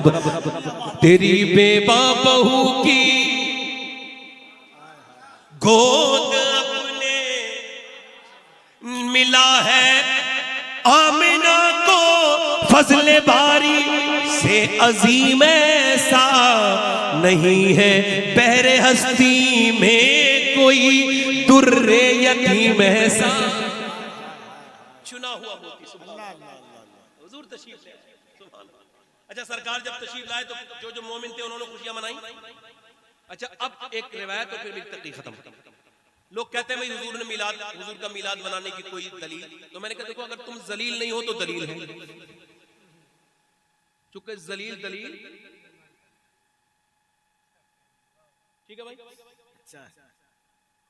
तेरी बेवा बहू की गोद अपने मिला है आमिना को फजले बारी से अजीम ऐसा नहीं है, बहरे हस्ती में कोई दुर्रे यतीम ऐसा। चुना हुआ मोती। हुजूर तशरीफ ले आए, सुभान अल्लाह। अच्छा सरकार जब तशरीफ लाए तो जो जो मोमिन थे उन्होंने खुशियां मनाई। अच्छा अब एक रिवायत और फिर मेरी तकरीर खत्म। लोग कहते हैं भाई हुजूर ने मिलाद, हुजूर का मिलाद मनाने की कोई दलील? तो मैंने कहा देखो अगर तुम जलील नहीं हो तो दलील है, चूंकि जलील दलील ठीक है भाई।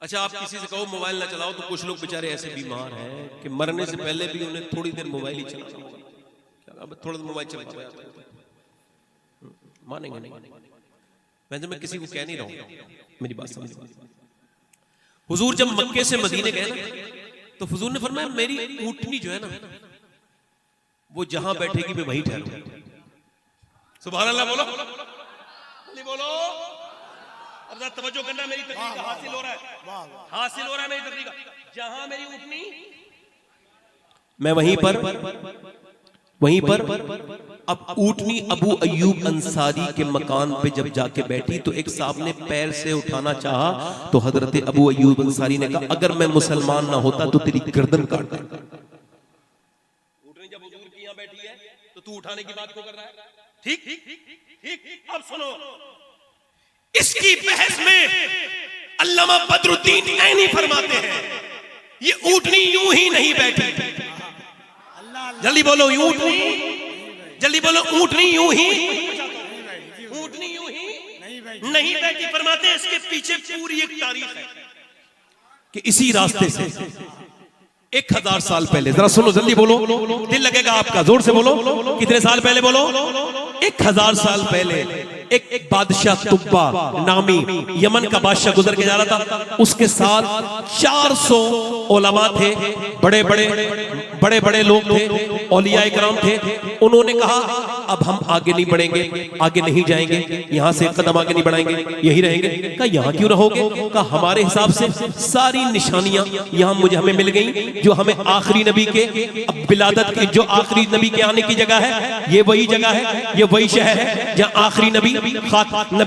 अच्छा आप किसी से कहो मोबाइल ना चलाओ तो कुछ लोग बेचारे ऐसे बीमार हैं कि मरने से पहले भी उन्हें थोड़ी देर मोबाइल ही चलाना होगा। अब थोड़ा मोबाइल चला मानेंगे नहीं। मैं किसी को कह नहीं रहा हूं, मेरी बात समझ। हुजूर जब मक्के से मदीने गए ना तो हुजूर ने फरमाया मेरी ऊँटनी जो है ना वो जहां बैठेगी मैं वहीं ठहरूंगा। सुभान अल्लाह बोलो, जल्दी बोलो। अब जरा तवज्जो करना, मेरी तकरीर का हासिल हो रहा है, हासिल हो रहा है मेरी तकरीर का। जहां मेरी ऊँटनी मैं वहीं पर। अब ऊँटनी अबू अय्यूब अंसारी के मकान पे जब जाके बैठी तो एक साहब ने पैर से उठाना चाहा तो हजरत अबू अय्यूब अंसारी ने कहा अगर मैं मुसलमान ना होता तो तेरी गर्दन काट देता। ऊँटनी जब हुजूर की यहां बैठी है तो तू उठाने की बात क्यों कर रहा है? ठीक ठीक। अब सुनो, इसकी बहस में अल्लामा बदरुद्दीन ऐनी फरमाते हैं ये ऊँटनी यूं ही नहीं बैठी। जल्दी बोलो ऊँटनी, जल्दी बोलो ऊँटनी यूं ही नहीं बैठी। फरमाते हैं इसके पीछे पूरी एक तारीख है कि इसी रास्ते से 1000 साल पहले, जरा सुनो जल्दी बोलो, दिल लगेगा आपका, जोर से बोलो। कितने साल पहले बोलो? 1000 साल पहले एक बादशाह तुब्बा नामी यमन का बादशाह गुजर के जा रहा था। उसके साथ 400 उलमा थे, बड़े बड़े लोग थे, औलिया इकराम थे। उन्होंने कहा अब हम आगे नहीं बढ़ेंगे, आगे नहीं जाएंगे, यहां से कदम आगे नहीं बढ़ाएंगे, यही रहेंगे। कहा यहां क्यों रहोगे? कहा हमारे हिसाब से सारी निशानियां यहां हमें मिल गई जो हमें आखिरी नबी के विलादत की, जो आखिरी नबी के आने की जगह है, ये वही जगह है, ये वही शहर है जहां आखिरी नबी खातमुन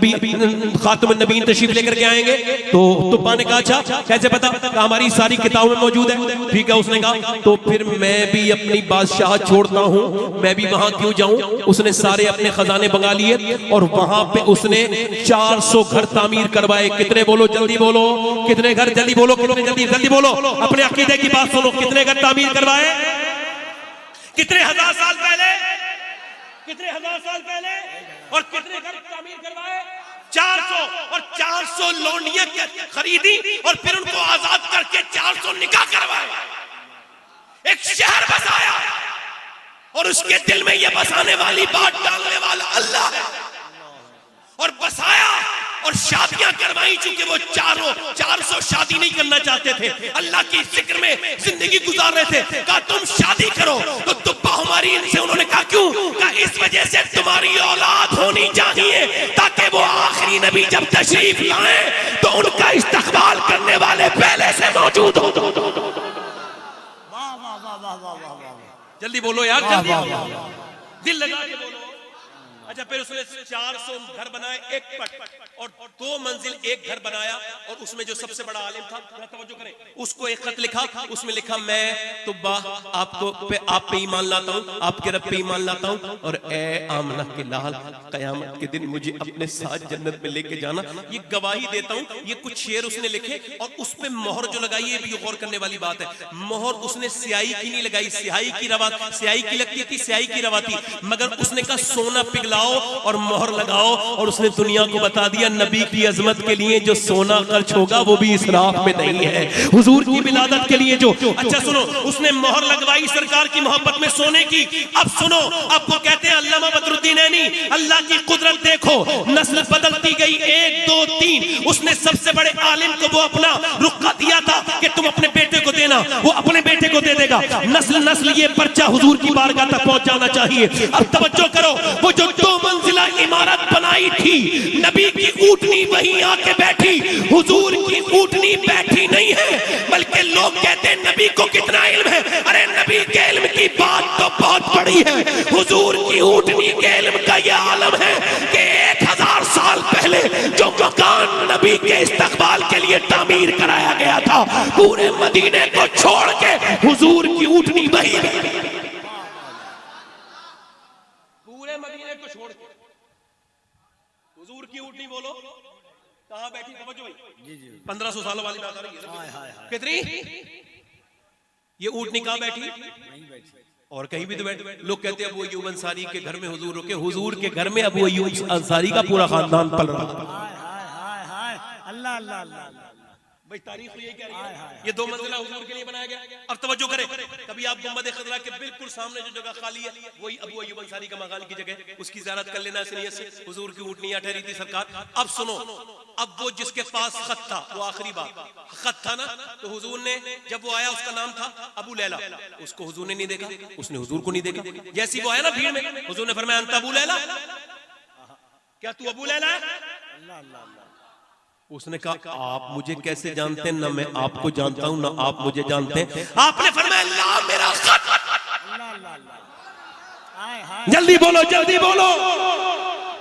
नबीन तशरीफ लेकर के आएंगे। तो तुब्बा ने कहा अच्छा कैसे पता? हमारी सारी किताबों में मौजूद है। ठीक है, उसने कहा तो फिर मैं भी अपनी बादशाह छोड़ता हूं, मैं भी वहां क्यों जाऊं? उसने सारे अपने खजाने मंगा लिए और वहां पे उसने 400 घर तामीर करवाए। कितने बोलो जल्दी बोलो, कितने घर? जल्दी बोलो, कितने? जल्दी बोलो, अपने अकीदे की बात सुनो। कितने घर तामीर करवाए? कितने हजार साल पहले? कितने हजार साल पहले? और कितने घर तामीर करवाए? 400। और 400 लौंडियां खरीदी और फिर उनको आजाद करके 400 निकाह करवाए। एक शहर बसाया और उसके दिल में यह बसाने वाली बात डालने वाला अल्लाह है। और बसाया और शादियां करवाई, चूंकि वो 400 शादी नहीं करना चाहते थे, अल्लाह की जिक्र में जिंदगी गुजार रहे थे। कहा तुम शादी करो तो तुब्बा हमारी हवारीन से उन्होंने कहा क्यों? कहा इस वजह से तुम्हारी औलाद होनी चाहिए ताकि वो आखिरी नबी जब तशरीफ लाए तो उनका इस्तकबाल करने वाले पहले से मौजूद हो। वाह वाह वाह वाह वाह वाह वाह। जल्दी बोलो यार, जल्दी वाह, बोलो, वाह, दिल लगा के बोलो। अच्छा, फिर उसने 400 घर बनाए एक पट और 2 मंजिल एक घर बनाया और उसमें जो सबसे बड़ा आलिम था, तवज्जो करें, उसको एक खत लिखा, उसमें लिखा मैं तुब्बा आप पे ईमान लाता हूँ, आपके रब पे ईमान लाता हूँ और ए आमना के लाल कयामत के दिन मुझे अपने साथ जन्नत में लेके जाना, ये गवाही देता हूँ। ये कुछ शेर उसने लिखे और उस पे मोहर जो लगाई है भी गौर करने वाली बात है। मोहर उसने स्याही की नहीं लगाई, स्याही की रवात, स्याही की लगती थी, स्याही की रवा थी, मगर उसने कहा सोना पिघलाओ और मोहर लगाओ और उसने दुनिया को बता दिया नबी की अजमत के लिए जो सोना खर्च होगा वो भी इसराफ में नहीं है, हुजूर की विलादत के लिए जो। अच्छा सुनो, उसने मोहर लगवाई सरकार की मोहब्बत में सोने की। अब सुनो, आपको कहते हैं अल्लामा बदरुद्दीन ऐनी, अल्लाह की कुदरत देखो, नस्ल बदलती गई 1 2 3। उसने सबसे बड़े आलिम को वो अपना रुक्का दिया था कि तुम अपने बेटे को देना, वो अपने बेटे को दे देगा। नस्ल नस्ल ये पर्चा हुजूर की बारगाह तक पहुंच जाना चाहिए। अब तवज्जो करो, वो जो 2 मंजिला इमारत बनाई थी, नबी की ऊँटनी वहीं आके बैठी, हुजूर की ऊँटनी बैठी नहीं है, बल्कि लोग कहते हैं नबी को कितना इल्म है। अरे नबी के इल्म की बात तो बहुत बड़ी है, हुजूर की ऊँटनी के इल्म का यह आलम है कि 1000 साल पहले जो मकान नबी के इस्तकबाल के लिए तामीर कराया गया था, पूरे मदीने को छोड़ के हुजूर की ऊँटनी वहीं पूरे मदीने को छोड़ के हुजूर की ऊँटनी बोलो कहां बैठी? समझो भाई, 1500 सालों वाली बात आ रही है। कितनी ये ऊँटनी कहां बैठी? और कहीं भी तो बैठ। लोग कहते हैं अबू अय्यूब अंसारी के घर में हुजूर रुके, हुजूर के घर में अबू अय्यूब अंसारी का पूरा खानदान पल रहा था। अल्लाह अल्लाह अल्लाह। भाई तारीख तो यही कह रही है, ये 2 मंजिला हुजूर के लिए बनाया गया। अब तवज्जो करें, कभी आप गुंबद खजरा के बिल्कुल सामने जो जगह खाली है वही अबू अय्यूब अंसारी का मकान की जगह, उसकी ज़ियारत कर लेना इस नियत से। हुजूर की ऊँटनियां ठहरी थी सरकार। अब सुनो, अब वो जिसके पास खत था, वो आखिरी बात खत था ना, तो हुजूर ने जब वो आया उसका नाम था अबू लैला, उसको हुजूर ने नहीं देखा, उसने हुजूर को नहीं देखा। जैसे वो आया ना भीड़ में, हुजूर ने फरमाया अंत अबू लैला, क्या तू अबू लैला है? उसने कहा आप मुझे कैसे जानते हैं? ना मैं आपको जानता हूं ना आप मुझे जानते हैं। आपने फरमाया ला मेरा खत। जल्दी बोलो, जल्दी बोलो,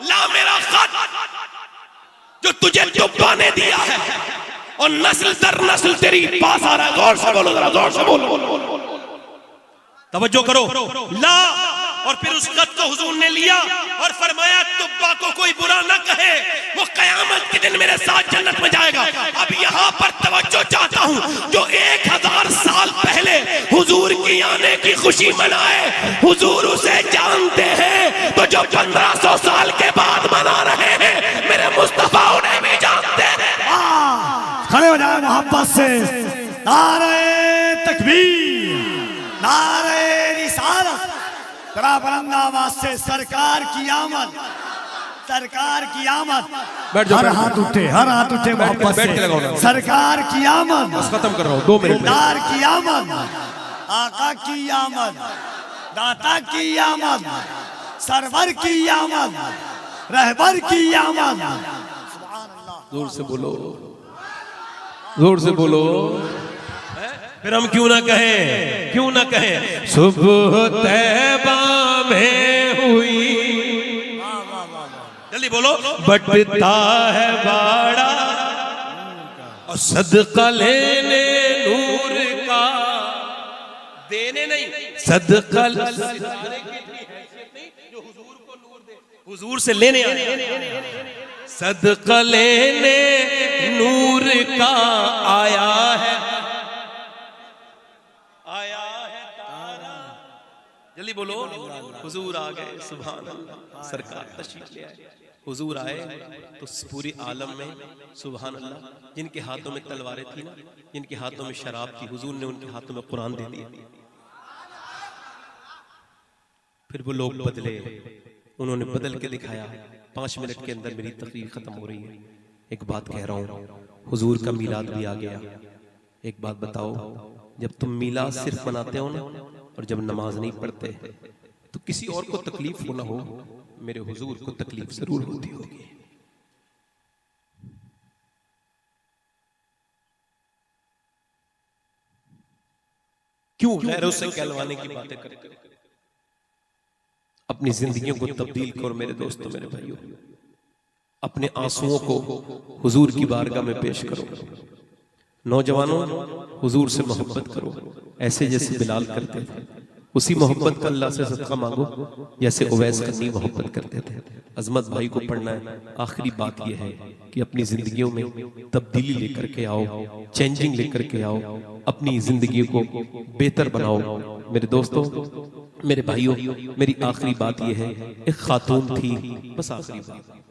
ला मेरा खत जो तुझे तुब्बा ने दिया है और नस्ल दर नस्ल तेरी पास आ रहा है। गौर से बोलो, जरा गौर से बोलो, तवज्जो करो। ला, और फिर उस खत को हुजूर ने लिया और फरमाया तुब्बा को कोई बुरा ना कहे, वो कयामत के दिन मेरे साथ जन्नत में जाएगा। अब यहाँ पर तवज्जो चाहता हूँ, जो 1000 साल पहले हुजूर की आने की खुशी मनाए, हुजूर उसे जानते हैं, तो जो 1500 साल के बाद मना रहे हैं मेरे मुस्तफा उन्हें भी जानते हैं। खड़े हो जाए मोहब्बत से। नारे तकबीर, नारे रिसालत। जरा बुलंद आवाज से सरकार की आमद, सरकार की आमद। हर हाथ उठे, हर हाथ उठे मोहब्बत से। सरकार की आमद, बस खत्म कर रहा हूँ 2 मिनट में। दार की आमद, आका की आमद, दाता की आमद, सरवर की आमद, रहबर की आमद। जोर से बोलो, जोर से बोलो। फिर हम क्यों ना कहें, क्यों ना कहें, सुबह तैबा में हुई। जल्दी बोलो, बटता है बाड़ा और सदका लेने नूर का, देने नहीं, सदका जो हुजूर को नूर दे, हुजूर से लेने आए। सदका लेने नूर का आया है, आया है तारा। जल्दी बोलो, हुजूर आ गए, सुभान अल्लाह। सरकार तशरीफ ले आए, हुजूर आए तो पूरी आलम में सुभान अल्लाह। जिनके हाथों में तलवारें थी ना, जिनके हाथों में शराब थी, हुजूर ने उनके हाथों में कुरान दे दिया। फिर वो लोग बदले, उन्होंने बदल के दिखाया। 5 मिनट के अंदर मेरी तकरीर खत्म हो रही है। एक बात कह रहा हूँ, हुजूर का मीलाद भी आ गया। एक बात बताओ, जब तुम मीलाद सिर्फ मनाते हो ना, और जब नमाज नहीं पढ़ते, तो किसी और को तकलीफ हो ना हो, मेरे हुजूर को तकलीफ जरूर होती होगी। क्यों गैरों से कहलवाने की बातें करते? अपनी जिंदगियों को तब्दील करो मेरे दोस्तों, मेरे भाइयों। अपने आंसुओं को हुजूर की बारगाह में पेश करो। नौजवानों, हुजूर से मोहब्बत करो, ऐसे जैसे बिलाल करते थे। उसी मोहब्बत का अल्लाह से सदका मांगो जैसे उवैस करनी मोहब्बत करते थे। अजमत भाई को पढ़ना है। आखिरी बात यह है कि अपनी जिंदगियों में तब्दीली लेकर के आओ, चेंजिंग लेकर के आओ, अपनी जिंदगी को बेहतर बनाओ। मेरे दोस्तों, मेरे भाइयों, मेरी आखिरी बात यह है, एक खातून थी, बस आखिरी बात,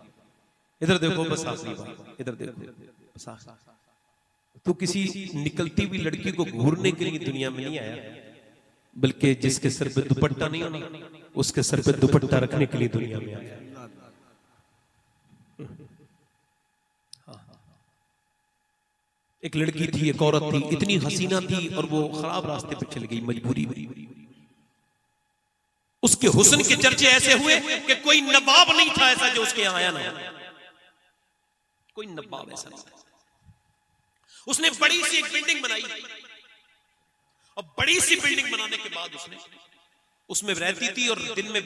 इधर देखो, बस आखिरी बात, इधर देखो, बस आखिरी। तो किसी निकलती हुई लड़की को घूरने के लिए दुनिया में नहीं आया, बल्कि जिसके सर पे दुपट्टा नहीं होना, उसके सर पे दुपट्टा रखने के लिए दुनिया में आया। एक लड़की थी, एक औरत थी, इतनी हसीना थी और वो खराब रास्ते पे चल गई मजबूरी में। उसके हुस्न के चर्चे ऐसे हुए कि कोई नवाब नहीं था ऐसा जो उसके यहां आया ना, कोई नवाब ऐसा नहीं। उसने बड़ी सी एक बिल्डिंग बनाई और बड़ी सी बिल्डिंग बनाने के बाद उसमें रहती थी और दिन में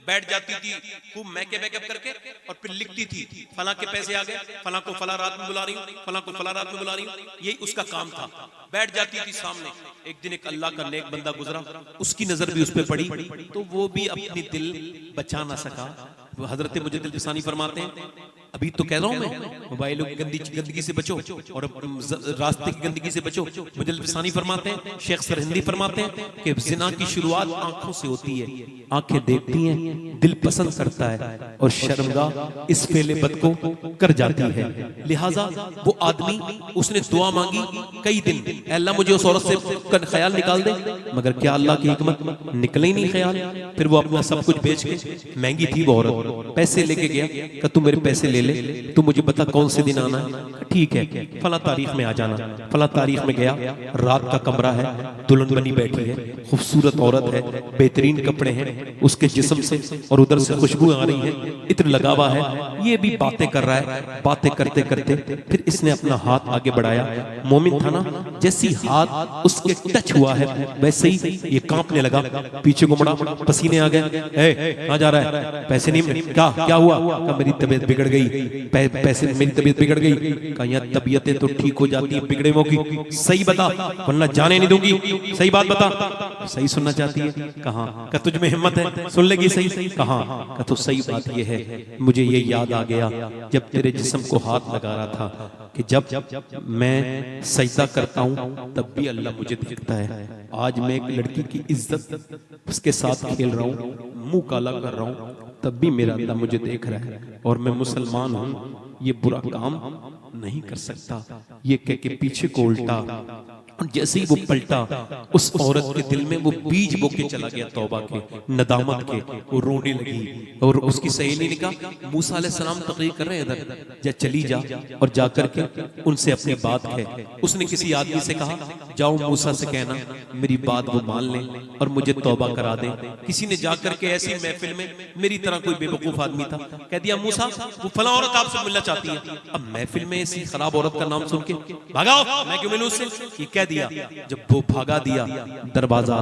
बैठ जाती थी खूब मेकअप करके, और फिर लिखती थी फला के पैसे आ गए, फला को फला रात में बुला रही हूँ, फला को फला रात में बुला रही हूँ। यही उसका काम था। बैठ जाती थी सामने। एक दिन एक अल्लाह का नेक बंदा गुजरा, उसकी नजर भी उस पर पड़ी, तो वो भी अपनी दिल बचा ना सका। वो हजरत मुझे दिल जसानी फरमाते हैं, अभी तो कह रहा हूं मैं, मोबाइलों की गंदगी से बचो और रास्ते की गंदगी से बचो। मुझे जसानी फरमाते हैं, शेख सरहिंदी फरमाते हैं कि जिना की शुरुआत आंखों से होती है। आंखें देखती हैं, दिल पसंद करता है और शर्मगाह इस फेले बद को कर जाती है। लिहाजा वो आदमी, उसने दुआ मांगी कई दिन, अल्लाह मुझे उस औरत से ख्याल निकाल दे, मगर क्या अल्लाह की हिकमत, निकले ही नहीं ख्याल। फिर वो अपना सब कुछ बेच के, महंगी थी वो औरत, पैसे लेके गया कि तू मेरे पैसे ले, तू मुझे बता कौन से दिन आना है, ठीक है फला तारीख में आ जाना। फला तारीख में गया, रात का कमरा है, दुल्हन बनी बैठी है, खूबसूरत औरत है, बेहतरीन कपड़े हैं उसके जिस्म से और उधर से खुशबू आ रही है, इत्र लगा हुआ है। ये भी बातें कर रहा है। बातें करते करते फिर इसने अपना हाथ आगे बढ़ाया। मोमिन था ना, जैसी हाथ उसके टच हुआ है वैसे ही ये कांपने लगा, पीछे को मुड़ा, पसीने आ गए। कहां जा रहा है? पैसे नहीं, क्या हुआ? मेरी तबीयत बिगड़ गई, पैसे, मेरी तबीयत बिगड़ गई। कहा यार तबीयतें तो ठीक हो जाती है बिगड़े की, सही बता वरना जाने नहीं दूंगी, सही बात बता। सही सुनना चाहती है? कहा का तुझ में हिम्मत है, सुन लेगी सही? कहा का तो सही बात ये है, मुझे ये याद आ गया जब तेरे जिस्म को हाथ लगा रहा था कि जब मैं सजदा करता हूं तब भी अल्लाह मुझे देखता है। आज मैं एक लड़की की इज्जत उसके साथ खेल रहा हूं, मुंह काला कर रहा हूं, तब भी मेरा अल्लाह मुझे देख रहा है और मैं मुसलमान हूं, ये बुरा काम नहीं कर सकता। ये कह के पीछे को उल्टा, और जैसे ही वो पलटा, उस औरत के दिल में वो बीज बो के चला गया तौबा के, नदामत के। वो रोने लगी और उसकी सहेली ने कहा, मूसा अलैहिस्सलाम तकरीर कर रहे हैं इधर, जा चली जा और जाकर के उनसे अपनी बात कह। उसने किसी आदमी से कहा, जाओ मूसा से कहना मेरी बात वो मान लें और मुझे तौबा करा दें। किसी ने जाकर के ऐसी महफिल में, मेरी तरह कोई बेवकूफ आदमी था, कह दिया मूसा वो फला औरत आपसे मिलना चाहती है। अब महफिल में ऐसी खराब औरत का नाम सुन के भागाओ, मैं क्यों मिलूं उससे, ये कह दिया। जब वो भागा दिया, दरवाजा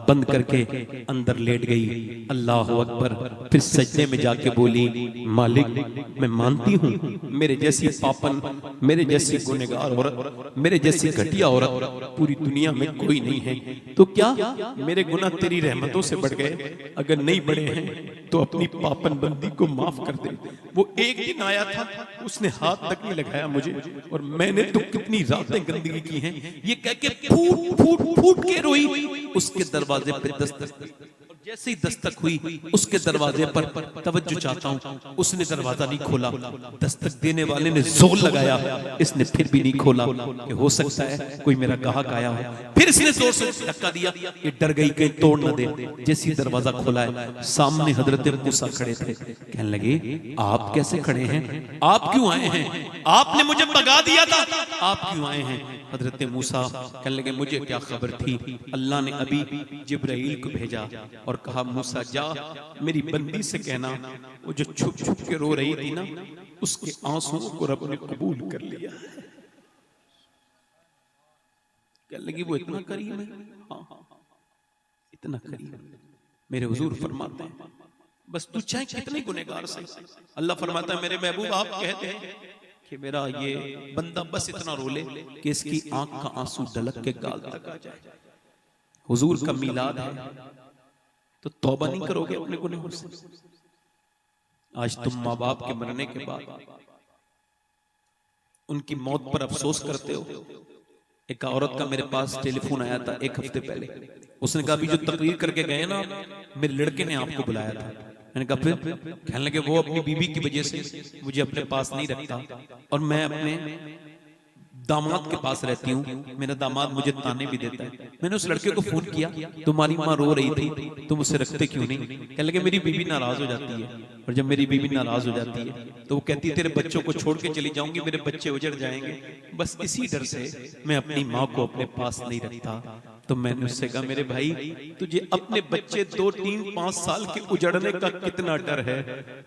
बंद करके अंदर लेट गई। अल्लाह अकबर। फिर सजदे में जाके बोली, मालिक मैं मानती हूँ मेरे जैसी पापन, मेरे जैसी गुनहगार औरत, मेरे जैसी घटिया औरत पूरी दुनिया में कोई नहीं है, तो क्या मेरे गुनाह तेरी रहमतों से बढ़ गए? अगर नहीं बढ़े हैं तो अपनी पापन बंदी को माफ कर दे। वो एक दिन आया था, उसने हाथ तक नहीं लगाया मुझे, और मैंने तो कितनी रातें गंदगी की हैं, ये कह के फूट फूट फूट के रोई। उसके दरवाजे पे दस्तक, जैसे ही दस्तक हुई उसके दरवाजे पर तवज्जो चाहता हूं, उसने दरवाजा नहीं खोला। दस्तक देने वाले ने जोर लगाया, इसने फिर भी नहीं खोला कि हो सकता है कोई मेरा ग्राहक आया हो। फिर इसने जोर से धक्का दिया, ये डर गई कहीं तोड़ न दे। जैसे ही दरवाजा खोला है, सामने हजरत मूसा खड़े थे। कहने लगे, आप कैसे खड़े हैं? आप क्यों आए हैं? आपने मुझे भगा दिया था, आप क्यों आए हैं? हजरत मूसा कहने लगे, मुझे क्या खबर थी, अल्लाह ने अभी जिब्राइल को भेजा और और कहा मूसा जा मेरी बंदी से कहना वो जो छुप छुप के रो रही थी ना उसके आंसुओं को रब ने कबूल कर लिया। कहने लगी वो इतना करीम है, हाँ इतना करीम। मेरे हुजूर फरमाते हैं बस तू चाहे कितने गुनहगार से, अल्लाह फरमाता है मेरे महबूब आप कहते हैं कि मेरा ये बंदा बस इतना रो ले कि इसकी आंख का आंसू ढलक के गाल तक आ जाए। हुजूर का मीलाद है तो तौबा नहीं करोगे अपने गुनाहों से? आज तुम माँ बाप के मरने के बाद उनकी मौत पर अफसोस करते हो। एक औरत का मेरे पास टेलीफोन आया था एक हफ्ते पहले, उसने कहा अभी जो तकरीर करके गए ना मेरे लड़के ने आपको बुलाया था। मैंने कहा फिर? कहने लगे वो अपनी बीवी की वजह से मुझे अपने पास नहीं रखता और मैं अपने दामाद के पास रहती हूँ, मेरा दामाद मुझे ताने भी देता है। मैंने उस लड़के को फोन किया तुम्हारी माँ रो रही थी तुम उसे रखते क्यों नहीं? कहने लगे मेरी बीवी नाराज हो जाती है और जब मेरी बीवी नाराज हो जाती है तो वो कहती है तेरे बच्चों को छोड़ के चली जाऊंगी, मेरे बच्चे उजड़ जाएंगे, बस इसी डर से मैं अपनी माँ को अपने पास नहीं रखता। तो मैंने उससे कहा मेरे भाई तुझे अपने बच्चे 2, 3, 5 साल के उजड़ने का कितना डर है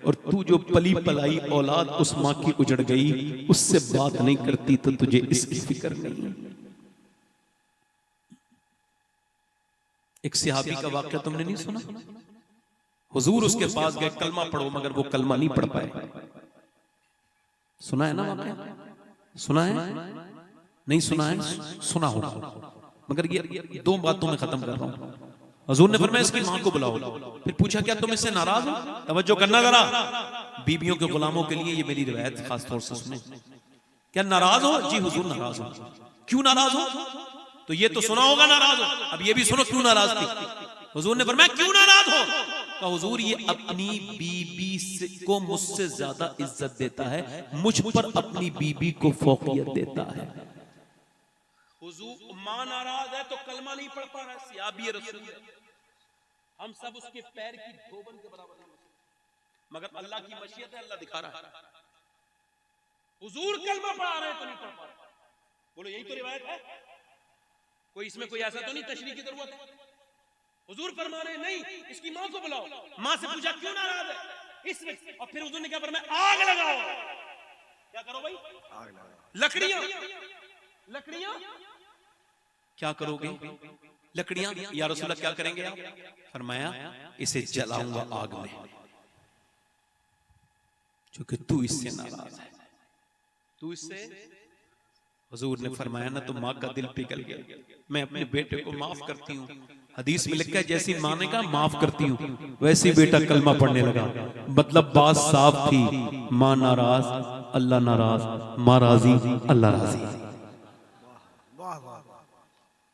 और तू जो पली पलाई औलाद उस माँ की उजड़ गई उससे बात नहीं करती तो तुझे इसकी फिक्र नहीं। एक सहाबी का वाकया तुमने नहीं सुना? हुजूर उसके पास गए कलमा पढ़ो मगर वो कलमा नहीं पढ़ पाए। सुना है ना वाकया? सुना है? नहीं सुना है? सुना होगा मगर ये 2 बातों में खत्म कर रहा हूं। हुजूर ने फरमाया इसकी मां को बुलाओ। फिर पूछा क्या तुम इससे नाराज हो? तवज्जो करना जरा, बीबियों के गुलामों के लिए ये मेरी रिवायत खास तौर से सुने। क्या नाराज हो? जी हुजूर नाराज हो। क्यों नाराज हो? तो ये तो सुना होगा नाराज हो, अब ये भी सुनो क्यों नाराज थी। हुजूर ने फरमाया क्यों नाराज हो? तो हुजूर ये अपनी बीबी को मुझसे ज्यादा इज्जत देता है, मुझ पर अपनी बीबी को फौकियत देता है। हुजूर मां नाराज है तो कलमा नहीं पढ़ पा रहा, सियाबी रसूल है, हम सब उसके पैर की धोबन के बराबर हैं, मगर अल्लाह की मशीयत है, अल्लाह दिखा रहा है। हुजूर कलमा पढ़ा रहे हैं तो नहीं पढ़ पा रहे। बोलो यही तो रिवायत है, कोई इसमें कोई ऐसा तो नहीं तशरीह की जरूरत है। हुजूर फरमा रहे नहीं इसकी मां को बुलाओ। मां से पूछा क्यों नाराज है इस वक्त, और फिर हुजूर ने क्या फरमाया आग लगाओ। क्या करो भाई? आग लगाओ। लकड़ियां क्या करोगे? लकड़ियां या रसूलल्लाह क्या करेंगे आप? फरमाया इसे जलाऊंगा आग में, क्योंकि तू इससे नाराज है, तू इससे। हुजूर ने फरमाया ना तो माँ का दिल पिघल गया। मैं अपने बेटे को माफ करती हूँ, हदीस में लिखा है जैसी माँ ने कहा माफ करती हूँ वैसे बेटा कलमा पढ़ने लगा। मतलब बात साफ थी, माँ नाराज अल्लाह नाराज, माँ राजी अल्लाह राजी।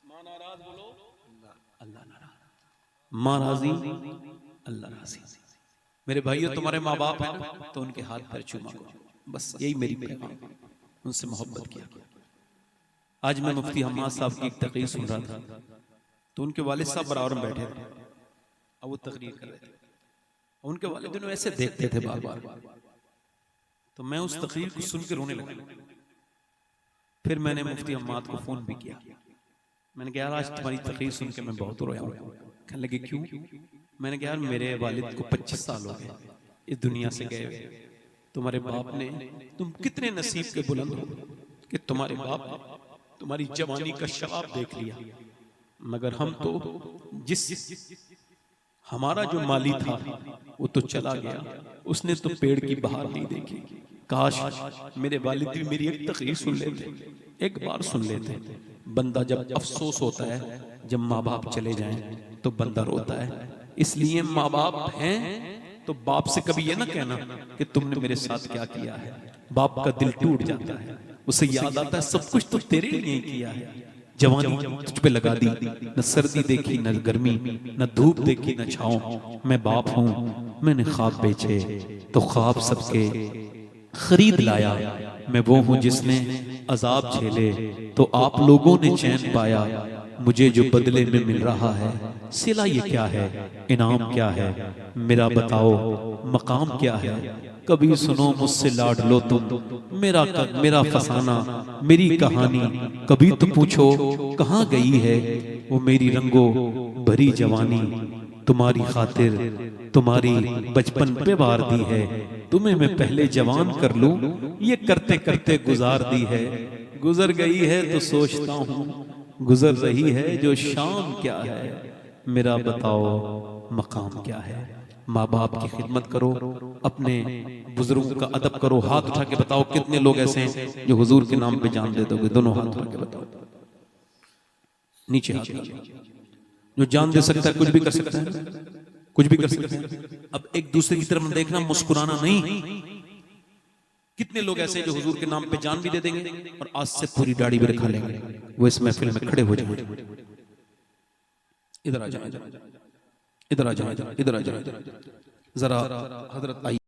माँ नाराज बोलो अल्लाह नाराज, माँ राजी अल्लाह राजी। मेरे भाइयों तुम्हारे माँ बाप है ना तो उनके हाथ पैर चूमा करो, बस यही मेरी पैगाम, उनसे मोहब्बत किया। आज मैं मुफ्ती हम्माद साहब की एक तकरीर सुन रहा था तो उनके वालिद साहब बराबर में बैठे थे और वो तकरीर कर रहे थे। उनके वालिद उन्हें ऐसे देखते थे बार बार, तो मैं उस तकरीर को सुन के रोने लगा। फिर मैंने मुफ्ती हम्माद को फोन भी किया, मैंने कहा यार आज तुम्हारी तकरीर सुन के मैं बहुत रोया हूँ। कहने लगे क्यों? मैंने कहा यार मेरे वालिद को 25 साल हो गए इस दुनिया से गए हुए, तुम्हारे बाप ने, तुम कितने नसीब के बुलंद हो कि तुम्हारे बाप ने तुम्हारी जवानी का शबाब देख लिया, मगर हम तो जिस हमारा जो माली था वो तो चला गया, उसने तो पेड़ की बहार नहीं देखी। काश मेरे वालिद भी मेरी एक तकरीर सुन लेते, एक बार सुन लेते। बंदा जब अफसोस होता है जब माँ बाप चले जाएं तो बंदा रोता है। इसलिए माँ बाप हैं तो बाप से कभी ये ना कहना कि तुमने मेरे साथ क्या किया है। बाप का दिल टूट जाता है, उसे याद आता है सब कुछ तो तेरे लिए किया है। जवानी तुझ पे लगा दी, न सर्दी देखी न गर्मी, न धूप देखी न छाँव। मैं बाप हूँ, मैंने ख्वाब बेचे तो ख्वाब सबके खरीद लाया। मैं वो हूँ जिसने अजाब झेले तो आप लोगों ने चैन पाया। मुझे जो बदले में मिल रहा है सिला ये क्या है, इनाम क्या है, मेरा बताओ मकाम क्या है। कभी सुनो मुझसे लाड लो तुम, मेरा फसाना मेरी कहानी। कभी तो पूछो कहाँ गई है वो मेरी रंगो भरी जवानी। तुम्हारी खातिर तुम्हारी बचपन पे वार दी है, तुम्हें मैं पहले जवान कर लूं, ये करते करते गुजार दी है। गुजर गई है तो सोचता हूं, गुजर रही है जो शाम क्या है, मेरा बताओ मकाम क्या है। माँ बाप की खिदमत करो, अपने बुजुर्गों का अदब करो। हाथ उठा के बताओ कितने लोग ऐसे हैं जो हुजूर के नाम पे जान दे दोगे? दोनों हाथ उठा के बताओ, नीचे हाथ उठाओ। जो जान दे सकता है कुछ भी कर सकता है, कुछ भी कर सकता है। अब एक दूसरे की तरफ देखना, मुस्कुराना नहीं। कितने लोग ऐसे हैं जो हुजूर के नाम पे जान भी दे देंगे और आज से पूरी दाढ़ी भी रखा लेंगे, वो इस महफिल में खड़े हो जाएंगे। इधर आ जाए, इधर आ जाए, इधर आ जाए, जरा हजरत आई।